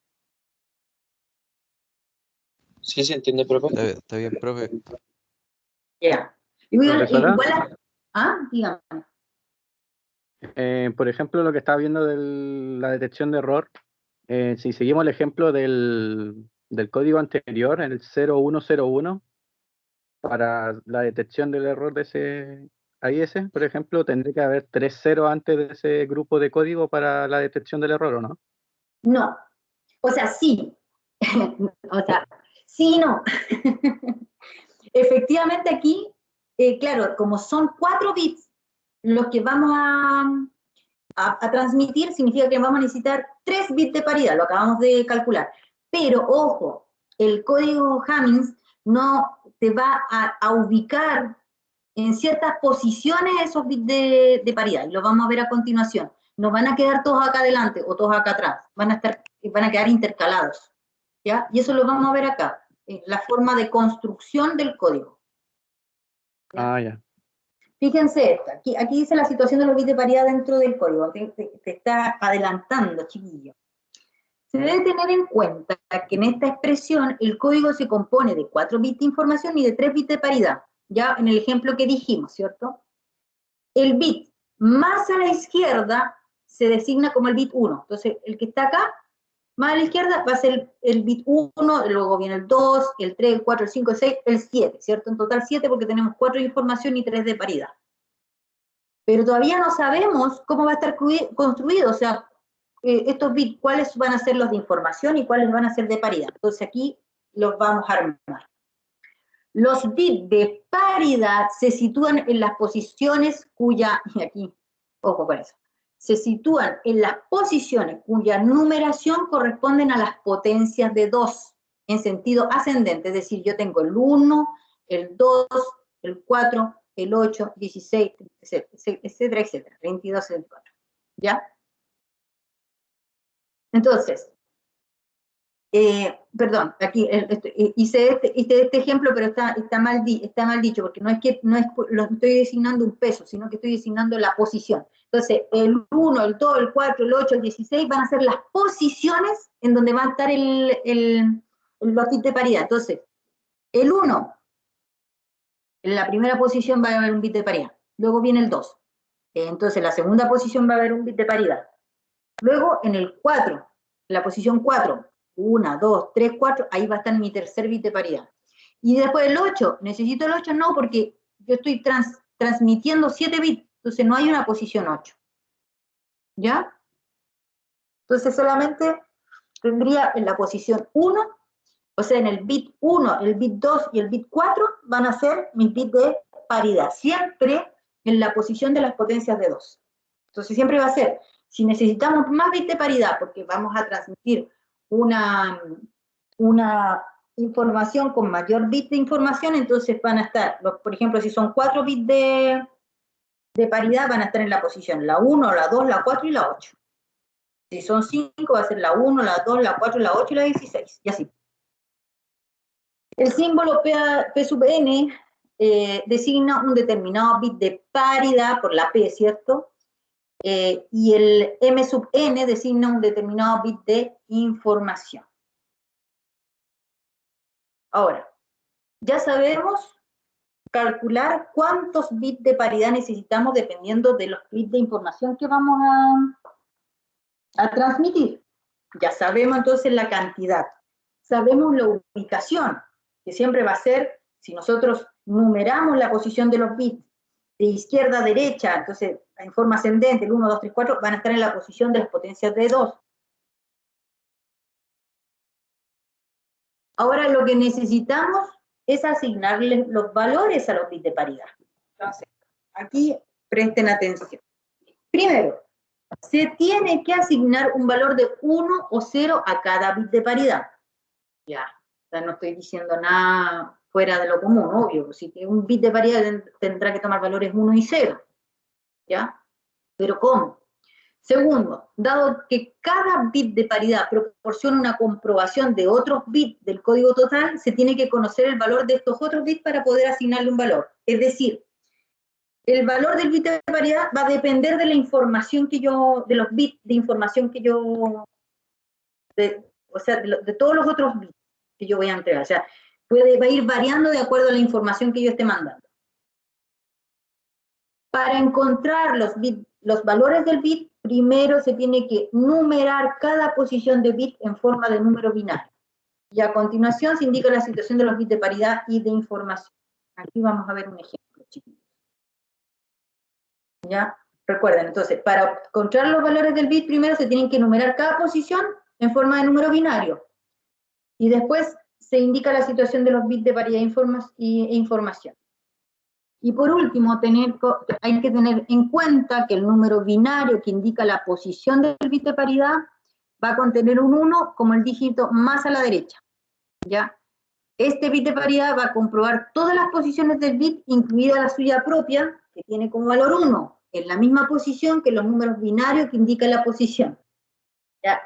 Sí, se entiende, profe. Está bien, profe. Ya. Profesora, dígame. por ejemplo, lo que estaba viendo de la detección de error, si seguimos el ejemplo del código anterior, el 0101, para la detección del error de ese AIS, por ejemplo, tendría que haber 3 ceros antes de ese grupo de código para la detección del error, ¿o no? No. O sea, sí. O sea, sí y no. Efectivamente aquí, claro, como son 4 bits los que vamos a transmitir, significa que vamos a necesitar 3 bits de paridad, lo acabamos de calcular. Pero, ojo, el código Hamming no te va a ubicar en ciertas posiciones esos bits de paridad, y lo vamos a ver a continuación. No van a quedar todos acá adelante o todos acá atrás, van a quedar intercalados, ¿ya? Y eso lo vamos a ver acá, la forma de construcción del código. ¿Ya? Ah, ya. Fíjense esto, aquí dice la situación de los bits de paridad dentro del código, te está adelantando, chiquillo. Se debe tener en cuenta que en esta expresión el código se compone de 4 bits de información y de 3 bits de paridad, ya en el ejemplo que dijimos, ¿cierto? El bit más a la izquierda se designa como el bit 1, entonces el que está acá, más a la izquierda, va a ser el bit 1, luego viene el 2, el 3, el 4, el 5, el 6, el 7, ¿cierto? En total 7 porque tenemos 4 de información y 3 de paridad. Pero todavía no sabemos cómo va a estar construido, o sea, estos bits, cuáles van a ser los de información y cuáles van a ser de paridad. Entonces aquí los vamos a armar. Los bits de paridad se sitúan en las posiciones y aquí, ojo con eso, se sitúan en las posiciones cuya numeración corresponden a las potencias de 2 en sentido ascendente, es decir, yo tengo el 1, el 2, el 4, el 8, 16, etcétera, etcétera, 22, 24, ¿ya? Entonces, perdón, aquí hice este ejemplo, pero está mal dicho, porque no es lo estoy designando un peso, sino que estoy designando la posición. Entonces, el 1, el 2, el 4, el 8, el 16 van a ser las posiciones en donde va a estar los bits de paridad. Entonces, el 1, en la primera posición va a haber un bit de paridad. Luego viene el 2. Entonces, en la segunda posición va a haber un bit de paridad. Luego, en el 4, en la posición 4, 1, 2, 3, 4, ahí va a estar mi tercer bit de paridad. Y después el 8, ¿necesito el 8? No, porque yo estoy transmitiendo 7 bits, entonces no hay una posición 8. ¿Ya? Entonces solamente tendría en la posición 1, o sea, en el bit 1, el bit 2 y el bit 4 van a ser mis bits de paridad, siempre en la posición de las potencias de 2. Entonces siempre va a ser, si necesitamos más bits de paridad, porque vamos a transmitir una información con mayor bit de información, entonces van a estar, por ejemplo, si son 4 bits de paridad, van a estar en la posición la 1, la 2, la 4 y la 8. Si son 5, va a ser la 1, la 2, la 4, la 8 y la 16, y así. El símbolo P sub n designa un determinado bit de paridad por la P, ¿cierto? Y el M sub n designa un determinado bit de información. Ahora, ya sabemos calcular cuántos bits de paridad necesitamos dependiendo de los bits de información que vamos a transmitir. Ya sabemos entonces la cantidad. Sabemos la ubicación, que siempre va a ser, si nosotros numeramos la posición de los bits de izquierda a derecha, entonces en forma ascendente, el 1, 2, 3, 4, van a estar en la posición de las potencias de 2. Ahora lo que necesitamos es asignarle los valores a los bits de paridad. Entonces, aquí presten atención. Primero, se tiene que asignar un valor de 1 o 0 a cada bit de paridad. Ya, o sea, no estoy diciendo nada fuera de lo común, obvio. Así que un bit de paridad tendrá que tomar valores 1 y 0. ¿Ya? Pero ¿cómo? Segundo, dado que cada bit de paridad proporciona una comprobación de otros bits del código total, se tiene que conocer el valor de estos otros bits para poder asignarle un valor. Es decir, el valor del bit de paridad va a depender de la información que yo, de los bits de información que yo, o sea, de todos los otros bits que yo voy a entregar. O sea, va a ir variando de acuerdo a la información que yo esté mandando. Para encontrar los valores del bit, primero se tiene que numerar cada posición de bit en forma de número binario. Y a continuación se indica la situación de los bits de paridad y de información. Aquí vamos a ver un ejemplo, chiquillos. ¿Ya? Recuerden, entonces, para encontrar los valores del bit, primero se tienen que numerar cada posición en forma de número binario. Y después se indica la situación de los bits de paridad e información. Y por último, hay que tener en cuenta que el número binario que indica la posición del bit de paridad va a contener un 1 como el dígito más a la derecha. ¿Ya? Este bit de paridad va a comprobar todas las posiciones del bit, incluida la suya propia, que tiene como valor 1, en la misma posición que los números binarios que indican la posición. ¿Ya?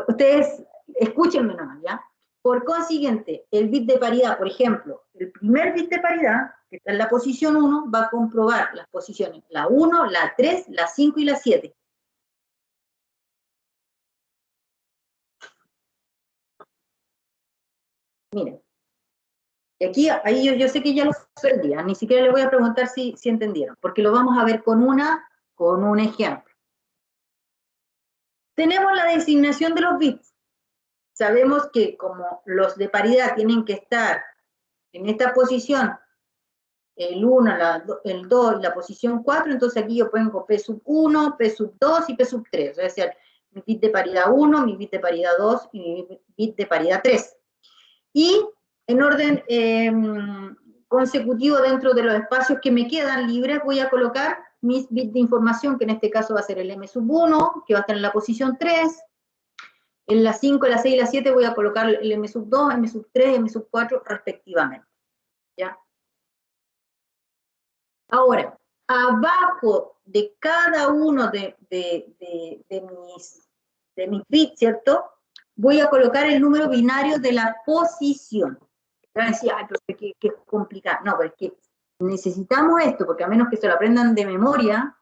Ustedes escúchenme nomás, ¿ya? Por consiguiente, el bit de paridad, por ejemplo, el primer bit de paridad, que está en la posición 1, va a comprobar las posiciones, la 1, la 3, la 5 y la 7. Miren, aquí, ahí yo sé que ya lo aprendí, ni siquiera les voy a preguntar si entendieron, porque lo vamos a ver con un ejemplo. Tenemos la designación de los bits. Sabemos que como los de paridad tienen que estar en esta posición, el 1, el 2 y la posición 4, entonces aquí yo pongo P sub 1, P sub 2 y P sub 3, es decir, mi bit de paridad 1, mi bit de paridad 2 y mi bit de paridad 3. Y en orden consecutivo dentro de los espacios que me quedan libres, voy a colocar mis bits de información, que en este caso va a ser el M sub 1, que va a estar en la posición 3, en la 5, la 6 y la 7 voy a colocar el M sub 2, M sub 3, M sub 4 respectivamente. ¿Ya? Ahora, abajo de cada uno de mis bits, ¿cierto? Voy a colocar el número binario de la posición. Van a decir, ay, pero qué complicado. No, pero es que necesitamos esto, porque a menos que se lo aprendan de memoria,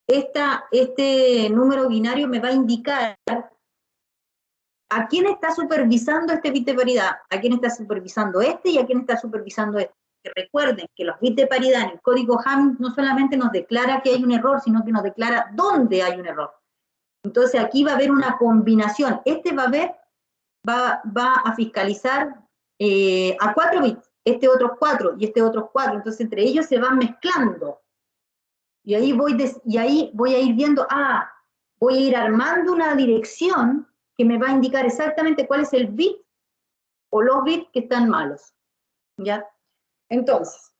este número binario me va a indicar a quién está supervisando este bit de paridad, a quién está supervisando este y a quién está supervisando este. Que recuerden que los bits de paridad en el código Hamming no solamente nos declara que hay un error, sino que nos declara dónde hay un error. Entonces aquí va a haber una combinación. Este va a fiscalizar a 4 bits, este otros 4 y este otros 4. Entonces entre ellos se van mezclando. Y ahí voy a ir viendo, voy a ir armando una dirección que me va a indicar exactamente cuál es el bit o los bits que están malos. ¿Ya? Entonces,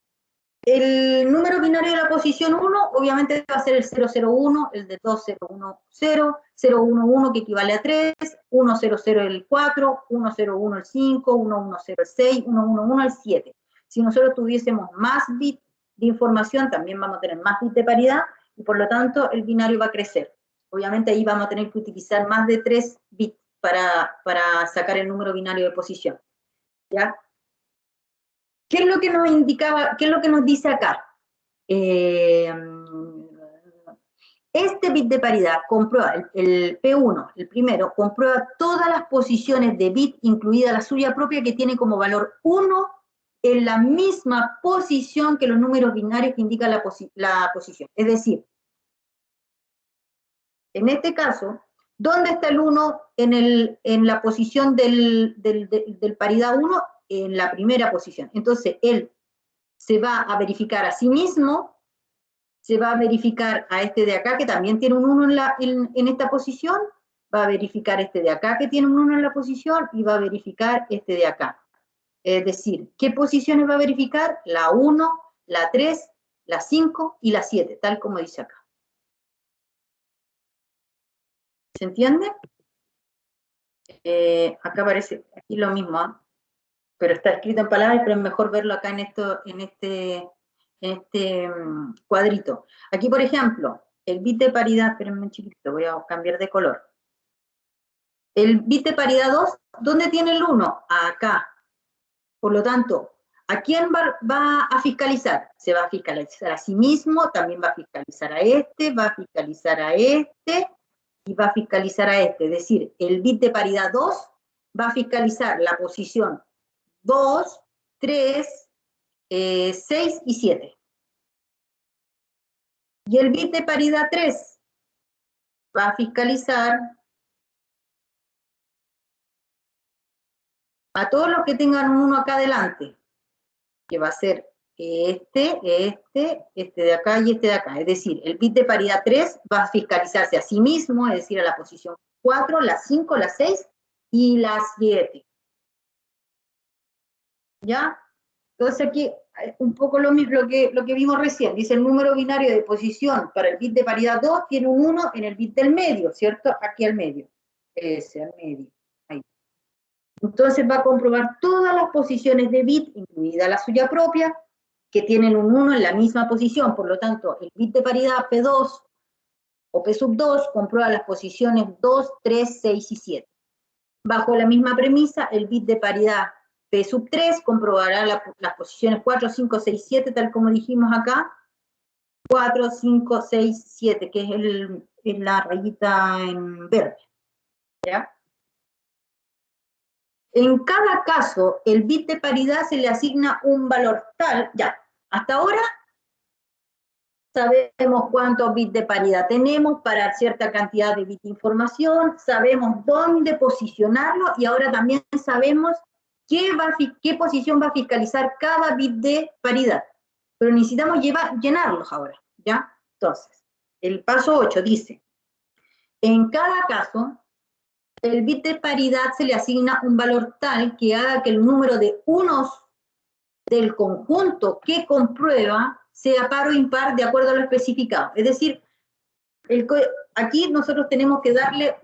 el número binario de la posición 1, obviamente va a ser el 001, el de 2010, 011, que equivale a 3, 100 el 4, 101 el 5, 110 el 6, 111 el 7. Si nosotros tuviésemos más bits de información, también vamos a tener más bits de paridad, y por lo tanto el binario va a crecer. Obviamente ahí vamos a tener que utilizar más de 3 bits para sacar el número binario de posición. ¿Ya? ¿Qué es lo que nos indicaba, qué es lo que nos dice acá? Este bit de paridad comprueba, el P1, el primero, comprueba todas las posiciones de bit, incluida la suya propia, que tiene como valor 1 en la misma posición que los números binarios que indican la posición. Es decir, en este caso, ¿dónde está el 1 en la posición del paridad 1? En la primera posición. Entonces, él se va a verificar a sí mismo, se va a verificar a este de acá, que también tiene un 1 en esta posición, va a verificar este de acá, que tiene un 1 en la posición, y va a verificar este de acá. Es decir, ¿qué posiciones va a verificar? La 1, la 3, la 5 y la 7, tal como dice acá. ¿Se entiende? Acá aparece aquí lo mismo, ¿eh? Pero está escrito en palabras, pero es mejor verlo acá en este cuadrito. Aquí, por ejemplo, el bit de paridad, espérenme un chiquito, voy a cambiar de color. El bit de paridad 2, ¿dónde tiene el 1? Acá. Por lo tanto, ¿a quién va a fiscalizar? Se va a fiscalizar a sí mismo, también va a fiscalizar a este, va a fiscalizar a este, y va a fiscalizar a este. Es decir, el bit de paridad 2 va a fiscalizar la posición 2, 3, 6 y 7. Y el bit de paridad 3 va a fiscalizar a todos los que tengan un 1 acá adelante, que va a ser este de acá y este de acá. Es decir, el bit de paridad 3 va a fiscalizarse a sí mismo, es decir, a la posición 4, la 5, la 6 y la 7. ¿Ya? Entonces aquí un poco lo mismo lo que vimos recién. Dice el número binario de posición para el bit de paridad 2 tiene un 1 en el bit del medio, ¿cierto? Aquí al medio. Ese, al medio. Ahí. Entonces va a comprobar todas las posiciones de bit, incluida la suya propia, que tienen un 1 en la misma posición. Por lo tanto, el bit de paridad P2 o P sub 2 comprueba las posiciones 2, 3, 6 y 7. Bajo la misma premisa, el bit de paridad P sub 3 comprobará las posiciones 4, 5, 6, 7, tal como dijimos acá. 4, 5, 6, 7, que es la rayita en verde. ¿Ya? En cada caso, el bit de paridad se le asigna un valor tal, ya, hasta ahora sabemos cuántos bits de paridad tenemos para cierta cantidad de bits de información, sabemos dónde posicionarlo y ahora también sabemos qué posición va a fiscalizar cada bit de paridad. Pero necesitamos llenarlos ahora, ¿ya? Entonces, el paso 8 dice, en cada caso, el bit de paridad se le asigna un valor tal que haga que el número de unos del conjunto que comprueba sea par o impar de acuerdo a lo especificado. Es decir, aquí nosotros tenemos que darle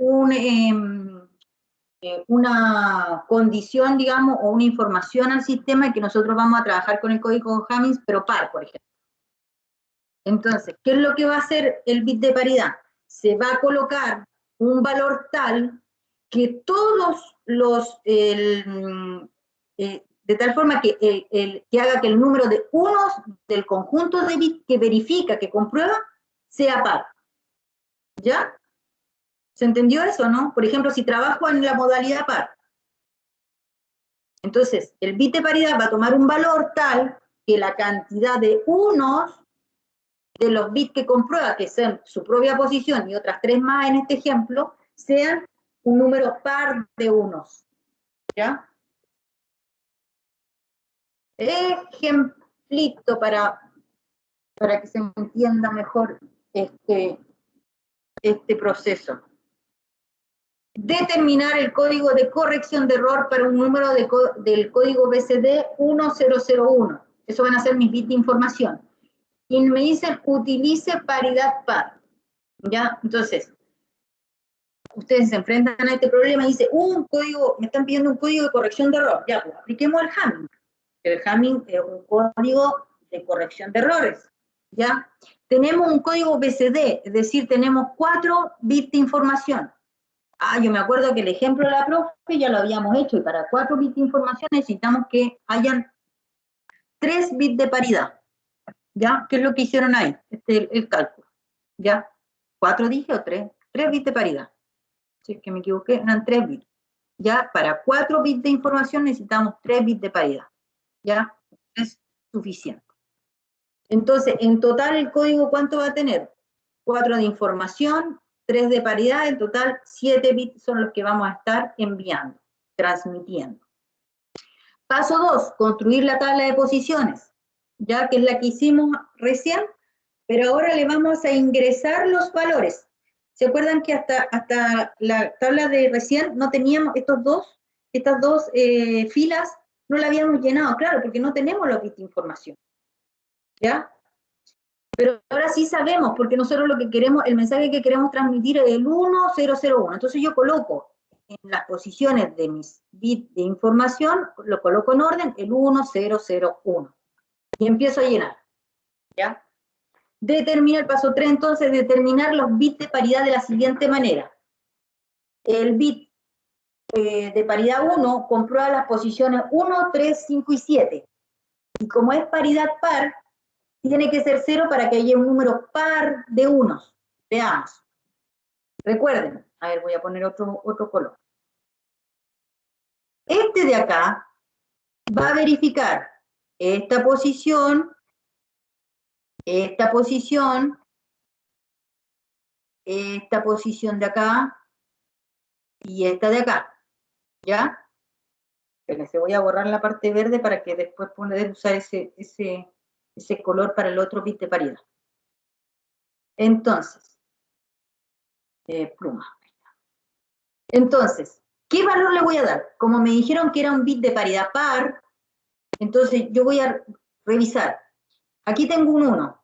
una condición, digamos, o una información al sistema que nosotros vamos a trabajar con el código Hamming, pero par, por ejemplo. Entonces, ¿qué es lo que va a hacer el bit de paridad? Se va a colocar un valor tal que todos los, de tal forma que haga que el número de unos del conjunto de bits que verifica, que comprueba, sea par. ¿Ya? ¿Se entendió eso, no? Por ejemplo, si trabajo en la modalidad par, entonces el bit de paridad va a tomar un valor tal que la cantidad de unos de los bits que comprueba, que sean su propia posición y otras 3 más en este ejemplo, sean un número par de unos. ¿Ya? Ejemplito para que se entienda mejor este proceso. Determinar el código de corrección de error para un número del código BCD 1001. Eso van a ser mis bits de información. Y me dicen, utilice paridad par. ¿Ya? Entonces, ustedes se enfrentan a este problema y dicen, me están pidiendo un código de corrección de error. Ya, pues apliquemos el Hamming. El Hamming es un código de corrección de errores. ¿Ya? Tenemos un código BCD, es decir, tenemos 4 bits de información. Yo me acuerdo que el ejemplo de la profe ya lo habíamos hecho, y para 4 bits de información necesitamos que hayan 3 bits de paridad. ¿Ya? ¿Qué es lo que hicieron ahí? El cálculo. ¿Ya? 4 dije o 3. 3 bits de paridad. Si es que me equivoqué, eran 3 bits. ¿Ya? Para 4 bits de información necesitamos 3 bits de paridad. ¿Ya? es suficiente. Entonces, en total el código, ¿cuánto va a tener? 4 de información, 3 de paridad, en total 7 bits son los que vamos a estar enviando, transmitiendo. Paso 2, construir la tabla de posiciones, ya que es la que hicimos recién, pero ahora le vamos a ingresar los valores. ¿Se acuerdan que hasta la tabla de recién no teníamos estas dos filas, no la habíamos llenado? Claro, porque no tenemos los bits de información. ¿Ya? Pero ahora sí sabemos, porque nosotros lo que queremos, el mensaje que queremos transmitir es el 1001. Entonces yo coloco en las posiciones de mis bits de información, lo coloco en orden, el 1001. Y empiezo a llenar. ¿Ya? Determina el paso 3, entonces, determinar los bits de paridad de la siguiente manera. El bit de paridad 1 comprueba las posiciones 1, 3, 5 y 7. Y como es paridad par, tiene que ser 0 para que haya un número par de unos. Veamos. Recuerden, a ver, voy a poner otro color. Este de acá va a verificar esta posición de acá y esta de acá. ¿Ya? Espérense, voy a borrar la parte verde para que después poder usar ese color para el otro bit de paridad. Entonces, pluma. Entonces, ¿qué valor le voy a dar? Como me dijeron que era un bit de paridad par, entonces yo voy a revisar. Aquí tengo un 1,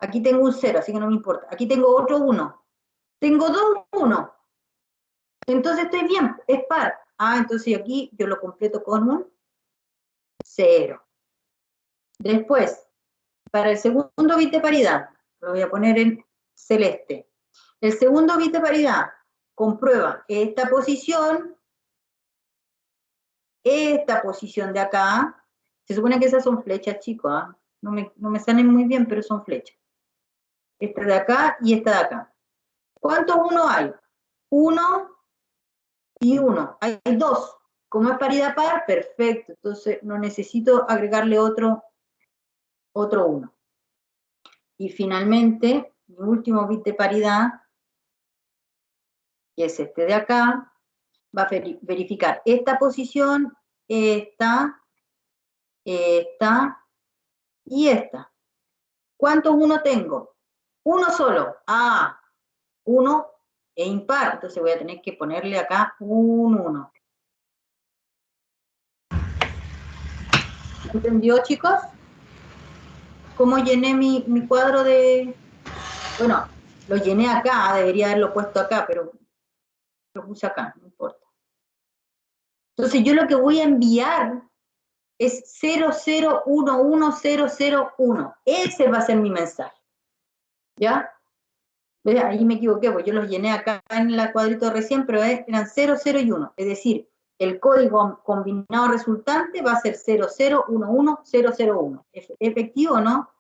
aquí tengo un 0, así que no me importa. Aquí tengo otro 1. Tengo 2 1. Entonces estoy bien, es par. Ah, entonces aquí yo lo completo con un 0. Después, para el segundo bit de paridad, lo voy a poner en celeste. El segundo bit de paridad comprueba esta posición de acá. Se supone que esas son flechas, chicos, ¿eh? No me salen muy bien, pero son flechas. Esta de acá y esta de acá. ¿Cuántos 1 hay? 1 y 1. Hay 2. Como es paridad par, perfecto. Entonces no necesito agregarle otro 1. Y finalmente, mi último bit de paridad, que es este de acá, va a verificar esta posición, esta y esta. ¿Cuántos 1 tengo? 1 solo. Ah, 1 e impar. Entonces voy a tener que ponerle acá un 1. ¿Entendió, chicos? ¿Cómo llené mi cuadro de...? Bueno, lo llené acá, debería haberlo puesto acá, pero lo puse acá, no importa. Entonces yo lo que voy a enviar es 0011001. Ese va a ser mi mensaje. ¿Ya? ¿Ves? Ahí me equivoqué, porque yo los llené acá en el cuadrito recién, pero eran 00 y 1. Es decir, el código combinado resultante va a ser 0011001. ¿Efectivo o no?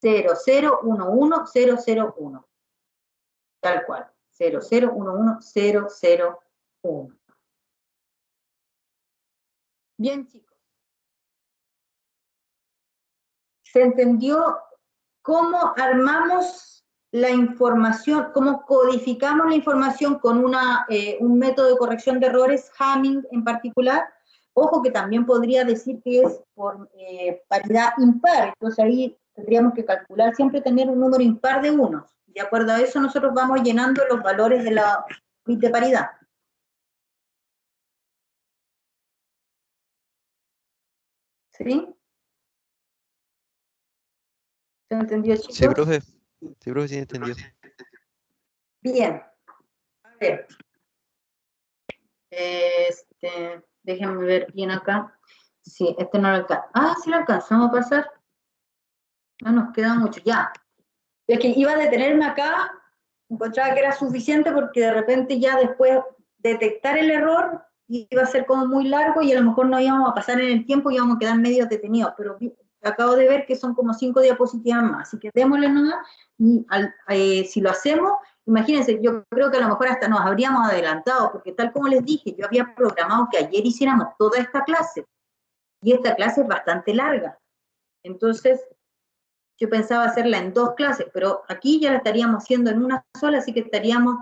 0011001. Tal cual. 0011001. Bien, chicos. ¿Se entendió cómo armamos la información, cómo codificamos la información con un método de corrección de errores, Hamming en particular? Ojo que también podría decir que es por paridad impar, entonces ahí tendríamos que calcular, siempre tener un número impar de unos. De acuerdo a eso nosotros vamos llenando los valores de la bit de paridad. ¿Sí? ¿Se entendió, chicos? Sí, profe. Sí, profe, sí entendió. Bien. A ver. Déjenme ver bien acá. Sí, no lo alcanza. Ah, sí lo alcanzamos a pasar. No nos queda mucho. Ya. Es que iba a detenerme acá, encontraba que era suficiente porque de repente ya después detectar el error iba a ser como muy largo y a lo mejor no íbamos a pasar en el tiempo y íbamos a quedar medio detenidos, pero acabo de ver que son como 5 diapositivas más, así que démosle nomás y si lo hacemos, imagínense, yo creo que a lo mejor hasta nos habríamos adelantado, porque tal como les dije, yo había programado que ayer hiciéramos toda esta clase, y esta clase es bastante larga, Entonces, yo pensaba hacerla en 2 clases, pero aquí ya la estaríamos haciendo en una sola, así que estaríamos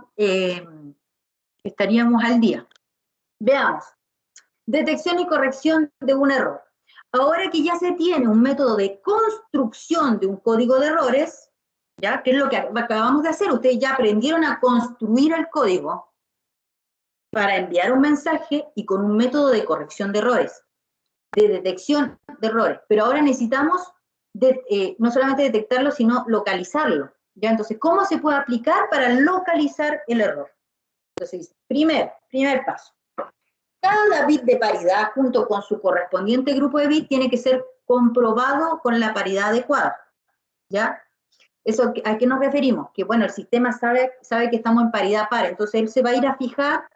al día. Veamos. Detección y corrección de un error. Ahora que ya se tiene un método de construcción de un código de errores, ¿ya? Que es lo que acabamos de hacer, ustedes ya aprendieron a construir el código para enviar un mensaje y con un método de corrección de errores, de detección de errores, pero ahora necesitamos no solamente detectarlo, sino localizarlo, ¿ya? Entonces, ¿cómo se puede aplicar para localizar el error? Entonces, primer paso. Cada bit de paridad junto con su correspondiente grupo de bits tiene que ser comprobado con la paridad adecuada, ¿ya? Eso, ¿a qué nos referimos? Que, bueno, el sistema sabe que estamos en paridad par, entonces él se va a ir a fijar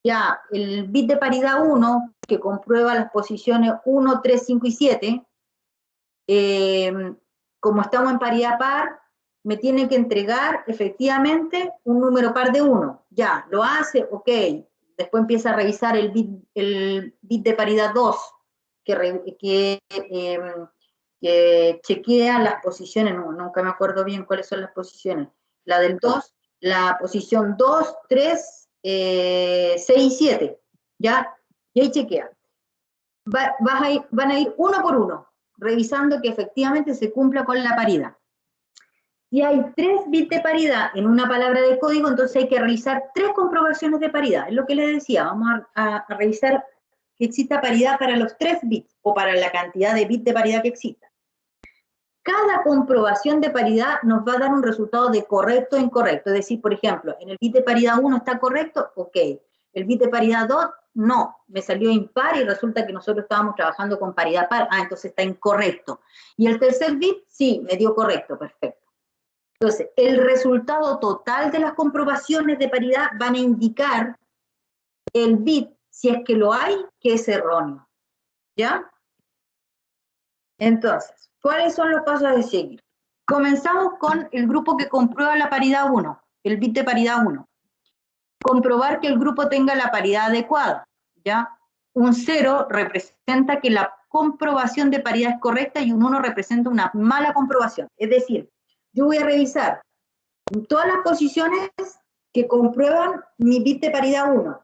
ya el bit de paridad 1, que comprueba las posiciones 1, 3, 5 y 7, como estamos en paridad par, me tiene que entregar efectivamente un número par de 1. Ya, lo hace, ok. Después empieza a revisar el bit de paridad 2, que chequea las posiciones, nunca me acuerdo bien cuáles son las posiciones. La del 2, la posición 2, 3, 6 y 7, ¿ya? Y ahí chequea. Van a ir uno por uno, revisando que efectivamente se cumpla con la paridad. Si hay 3 bits de paridad en una palabra de código, entonces hay que realizar 3 comprobaciones de paridad. Es lo que les decía, vamos a revisar que exista paridad para los 3 bits o para la cantidad de bits de paridad que exista. Cada comprobación de paridad nos va a dar un resultado de correcto o incorrecto. Es decir, por ejemplo, en el bit de paridad 1 está correcto, ok. El bit de paridad 2, no, me salió impar y resulta que nosotros estábamos trabajando con paridad par, entonces está incorrecto. Y el tercer bit, sí, me dio correcto, perfecto. Entonces, el resultado total de las comprobaciones de paridad van a indicar el bit, si es que lo hay, que es erróneo. ¿Ya? Entonces, ¿cuáles son los pasos a seguir? Comenzamos con el grupo que comprueba la paridad 1, el bit de paridad 1. Comprobar que el grupo tenga la paridad adecuada, ¿ya? Un 0 representa que la comprobación de paridad es correcta y un 1 representa una mala comprobación. Es decir, yo voy a revisar todas las posiciones que comprueban mi bit de paridad 1.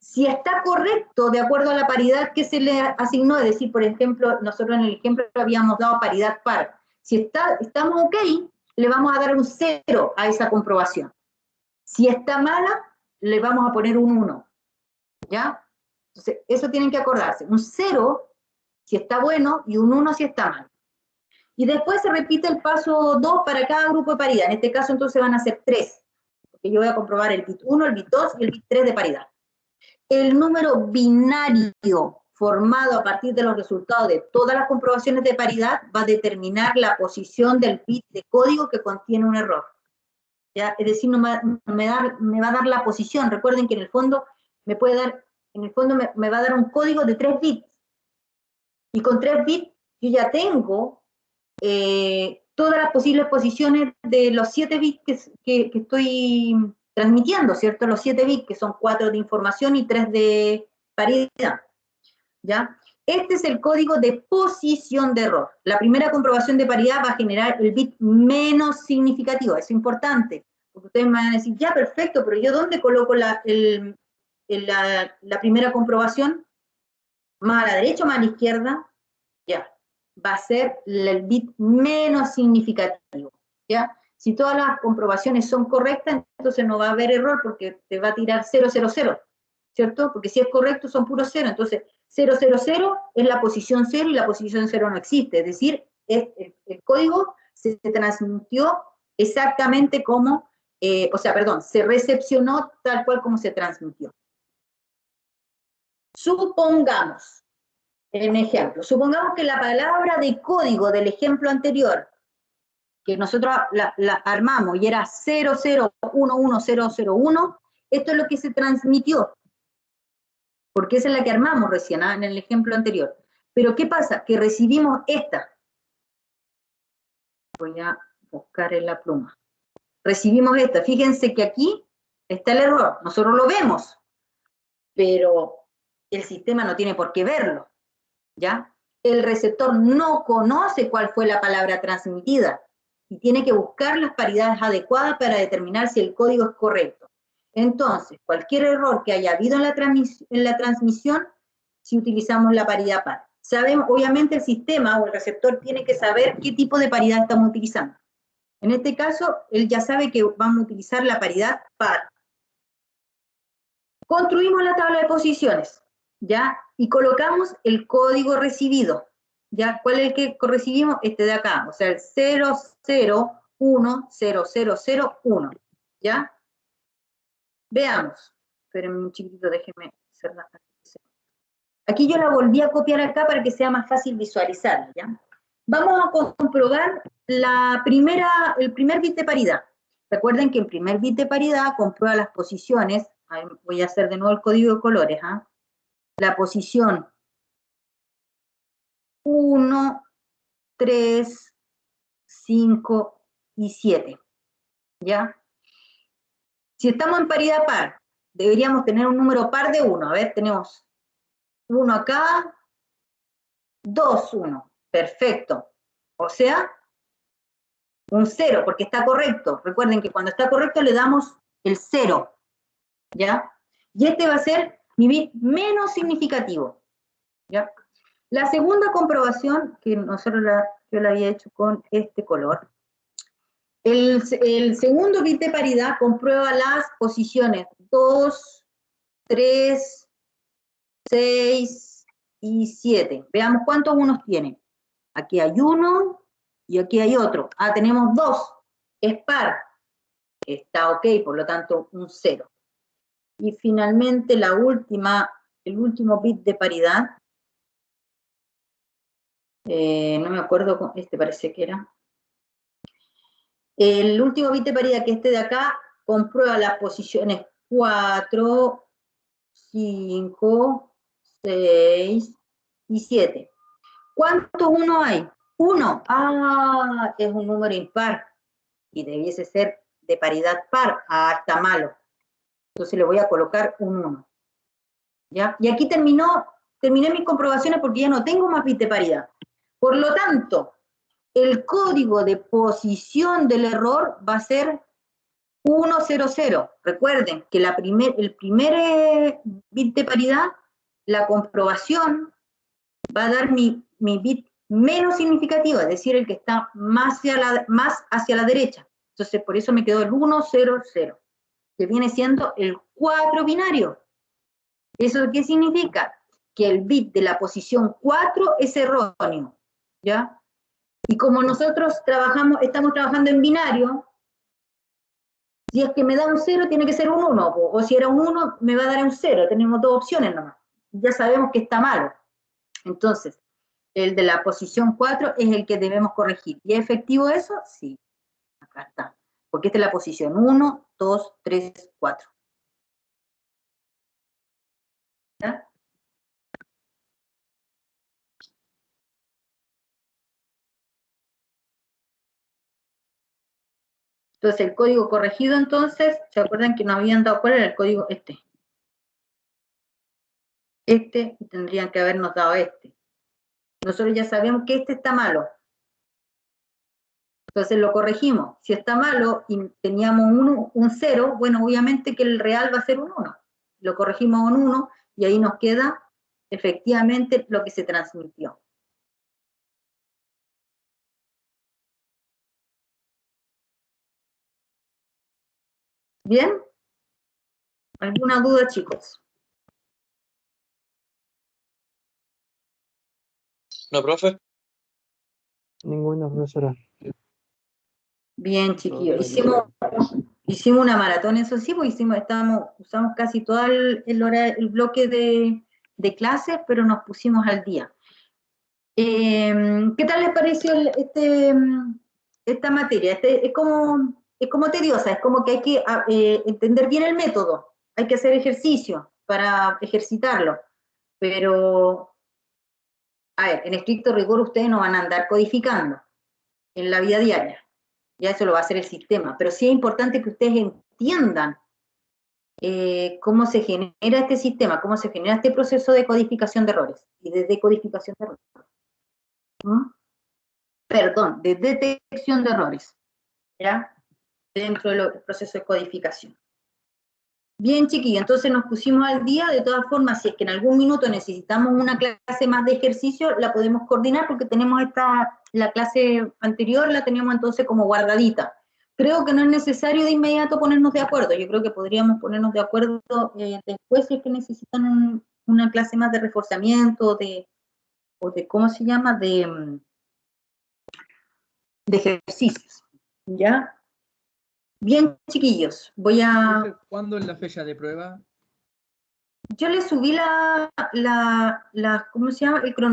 Si está correcto de acuerdo a la paridad que se le asignó, es decir, por ejemplo, nosotros en el ejemplo habíamos dado paridad par. Si estamos ok, le vamos a dar un 0 a esa comprobación. Si está mala, le vamos a poner un 1. ¿Ya? Entonces, eso tienen que acordarse. Un 0 si está bueno y un 1 si está mal. Y después se repite el paso 2 para cada grupo de paridad. En este caso, entonces, van a ser 3. Porque yo voy a comprobar el bit 1, el bit 2 y el bit 3 de paridad. El número binario formado a partir de los resultados de todas las comprobaciones de paridad va a determinar la posición del bit de código que contiene un error. ¿Ya? Es decir, me va a dar la posición. Recuerden que en el fondo me va a dar un código de 3 bits. Y con 3 bits yo ya tengo todas las posibles posiciones de los 7 bits que estoy transmitiendo, ¿cierto? Los 7 bits, que son 4 de información y 3 de paridad, ¿ya? Este es el código de posición de error. La primera comprobación de paridad va a generar el bit menos significativo, eso es importante, porque ustedes me van a decir, ya, perfecto, pero ¿yo dónde coloco la primera comprobación? ¿Más a la derecha o más a la izquierda? Ya, va a ser el bit menos significativo, ¿ya? Si todas las comprobaciones son correctas, entonces no va a haber error porque te va a tirar 000, ¿cierto? Porque si es correcto son puros 0, entonces 000 es la posición 0 y la posición 0 no existe, es decir, el código se transmitió exactamente como, se recepcionó tal cual como se transmitió. Supongamos, en ejemplo, supongamos que la palabra de código del ejemplo anterior, que nosotros la armamos y era 0011001, esto es lo que se transmitió, porque esa es la que armamos recién, en el ejemplo anterior. Pero ¿qué pasa? Que recibimos esta. Voy a buscar en la pluma. Recibimos esta. Fíjense que aquí está el error. Nosotros lo vemos, pero el sistema no tiene por qué verlo, ¿ya? el receptor no conoce cuál fue la palabra transmitida y tiene que buscar las paridades adecuadas para determinar si el código es correcto. Entonces, cualquier error que haya habido en la transmisión, si utilizamos la paridad par. Sabemos, obviamente el sistema o el receptor tiene que saber qué tipo de paridad estamos utilizando. En este caso, él ya sabe que vamos a utilizar la paridad par. Construimos la tabla de posiciones, ¿ya? Y colocamos el código recibido, ¿ya? ¿Cuál es el que recibimos? Este de acá, o sea, el 0010001, ¿ya? Veamos. Espérenme un chiquitito, déjenme cerrar. Aquí yo la volví a copiar acá para que sea más fácil visualizarla, ¿ya? Vamos a comprobar el primer bit de paridad. Recuerden que el primer bit de paridad comprueba las posiciones. Ahí voy a hacer de nuevo el código de colores, ¿ah? La posición 1, 3, 5 y 7, ¿ya? Si estamos en paridad par, deberíamos tener un número par de 1. A ver, tenemos 1 acá, 2, 1. Perfecto. O sea, un 0, porque está correcto. Recuerden que cuando está correcto le damos el 0, ¿ya? Y este va a ser mi bit menos significativo, ¿ya? La segunda comprobación, que yo la había hecho con este color, el segundo bit de paridad comprueba las posiciones 2, 3, 6 y 7. Veamos cuántos unos tiene. Aquí hay uno y aquí hay otro. Ah, tenemos 2. Es par. Está ok, por lo tanto, un 0. Y finalmente el último bit de paridad, no me acuerdo, este parece que era. El último bit de paridad, que este de acá, comprueba las posiciones 4, 5, 6 y 7. ¿Cuántos unos hay? 1. Ah, es un número impar y debiese ser de paridad par. Ah, está malo. Entonces le voy a colocar un 1. ¿Ya? Y aquí terminé mis comprobaciones porque ya no tengo más bit de paridad. Por lo tanto, el código de posición del error va a ser 100. Recuerden que el primer bit de paridad, la comprobación va a dar mi bit menos significativo, es decir, el que está más hacia la derecha. Entonces, por eso me quedó el 100, que viene siendo el 4 binario. ¿Eso qué significa? Que el bit de la posición 4 es erróneo, ¿ya? Y como nosotros estamos trabajando en binario, si es que me da un 0, tiene que ser un 1, o si era un 1, me va a dar un 0, tenemos dos opciones nomás. Ya sabemos que está malo. Entonces, el de la posición 4 es el que debemos corregir. ¿Y es efectivo eso? Sí, acá está. Porque esta es la posición 1, 2, 3, 4. ¿Ya? Entonces, el código corregido, entonces, ¿se acuerdan que nos habían dado cuál era el código? Este, y tendrían que habernos dado este. Nosotros ya sabemos que este está malo. Entonces lo corregimos. Si está malo y teníamos un 0, bueno, obviamente que el real va a ser un 1. Lo corregimos a un 1 y ahí nos queda efectivamente lo que se transmitió. ¿Bien? ¿Alguna duda, chicos? No, profe. Ninguna, profesora. Bien, chiquillos. Hicimos una maratón, eso sí, porque usamos casi todo el bloque de clases, pero nos pusimos al día. ¿Qué tal les pareció esta materia? Es como tediosa, es como que hay que entender bien el método, hay que hacer ejercicio para ejercitarlo, pero, a ver, en estricto rigor ustedes no van a andar codificando en la vida diaria, ya eso lo va a hacer el sistema, pero sí es importante que ustedes entiendan cómo se genera este sistema, cómo se genera este proceso de codificación de errores y de decodificación de errores. Perdón, de detección de errores, ¿ya? Dentro del proceso de codificación. Bien, chiquillos, entonces nos pusimos al día. De todas formas, si es que en algún minuto necesitamos una clase más de ejercicio, la podemos coordinar porque tenemos la clase anterior la teníamos entonces como guardadita. Creo que no es necesario de inmediato ponernos de acuerdo. Yo creo que podríamos ponernos de acuerdo después si es que necesitan una clase más de reforzamiento, o de ¿cómo se llama? De ejercicios, ¿ya? Bien, chiquillos, ¿Cuándo es la fecha de prueba? yo le subí ¿cómo se llama? El cronograma.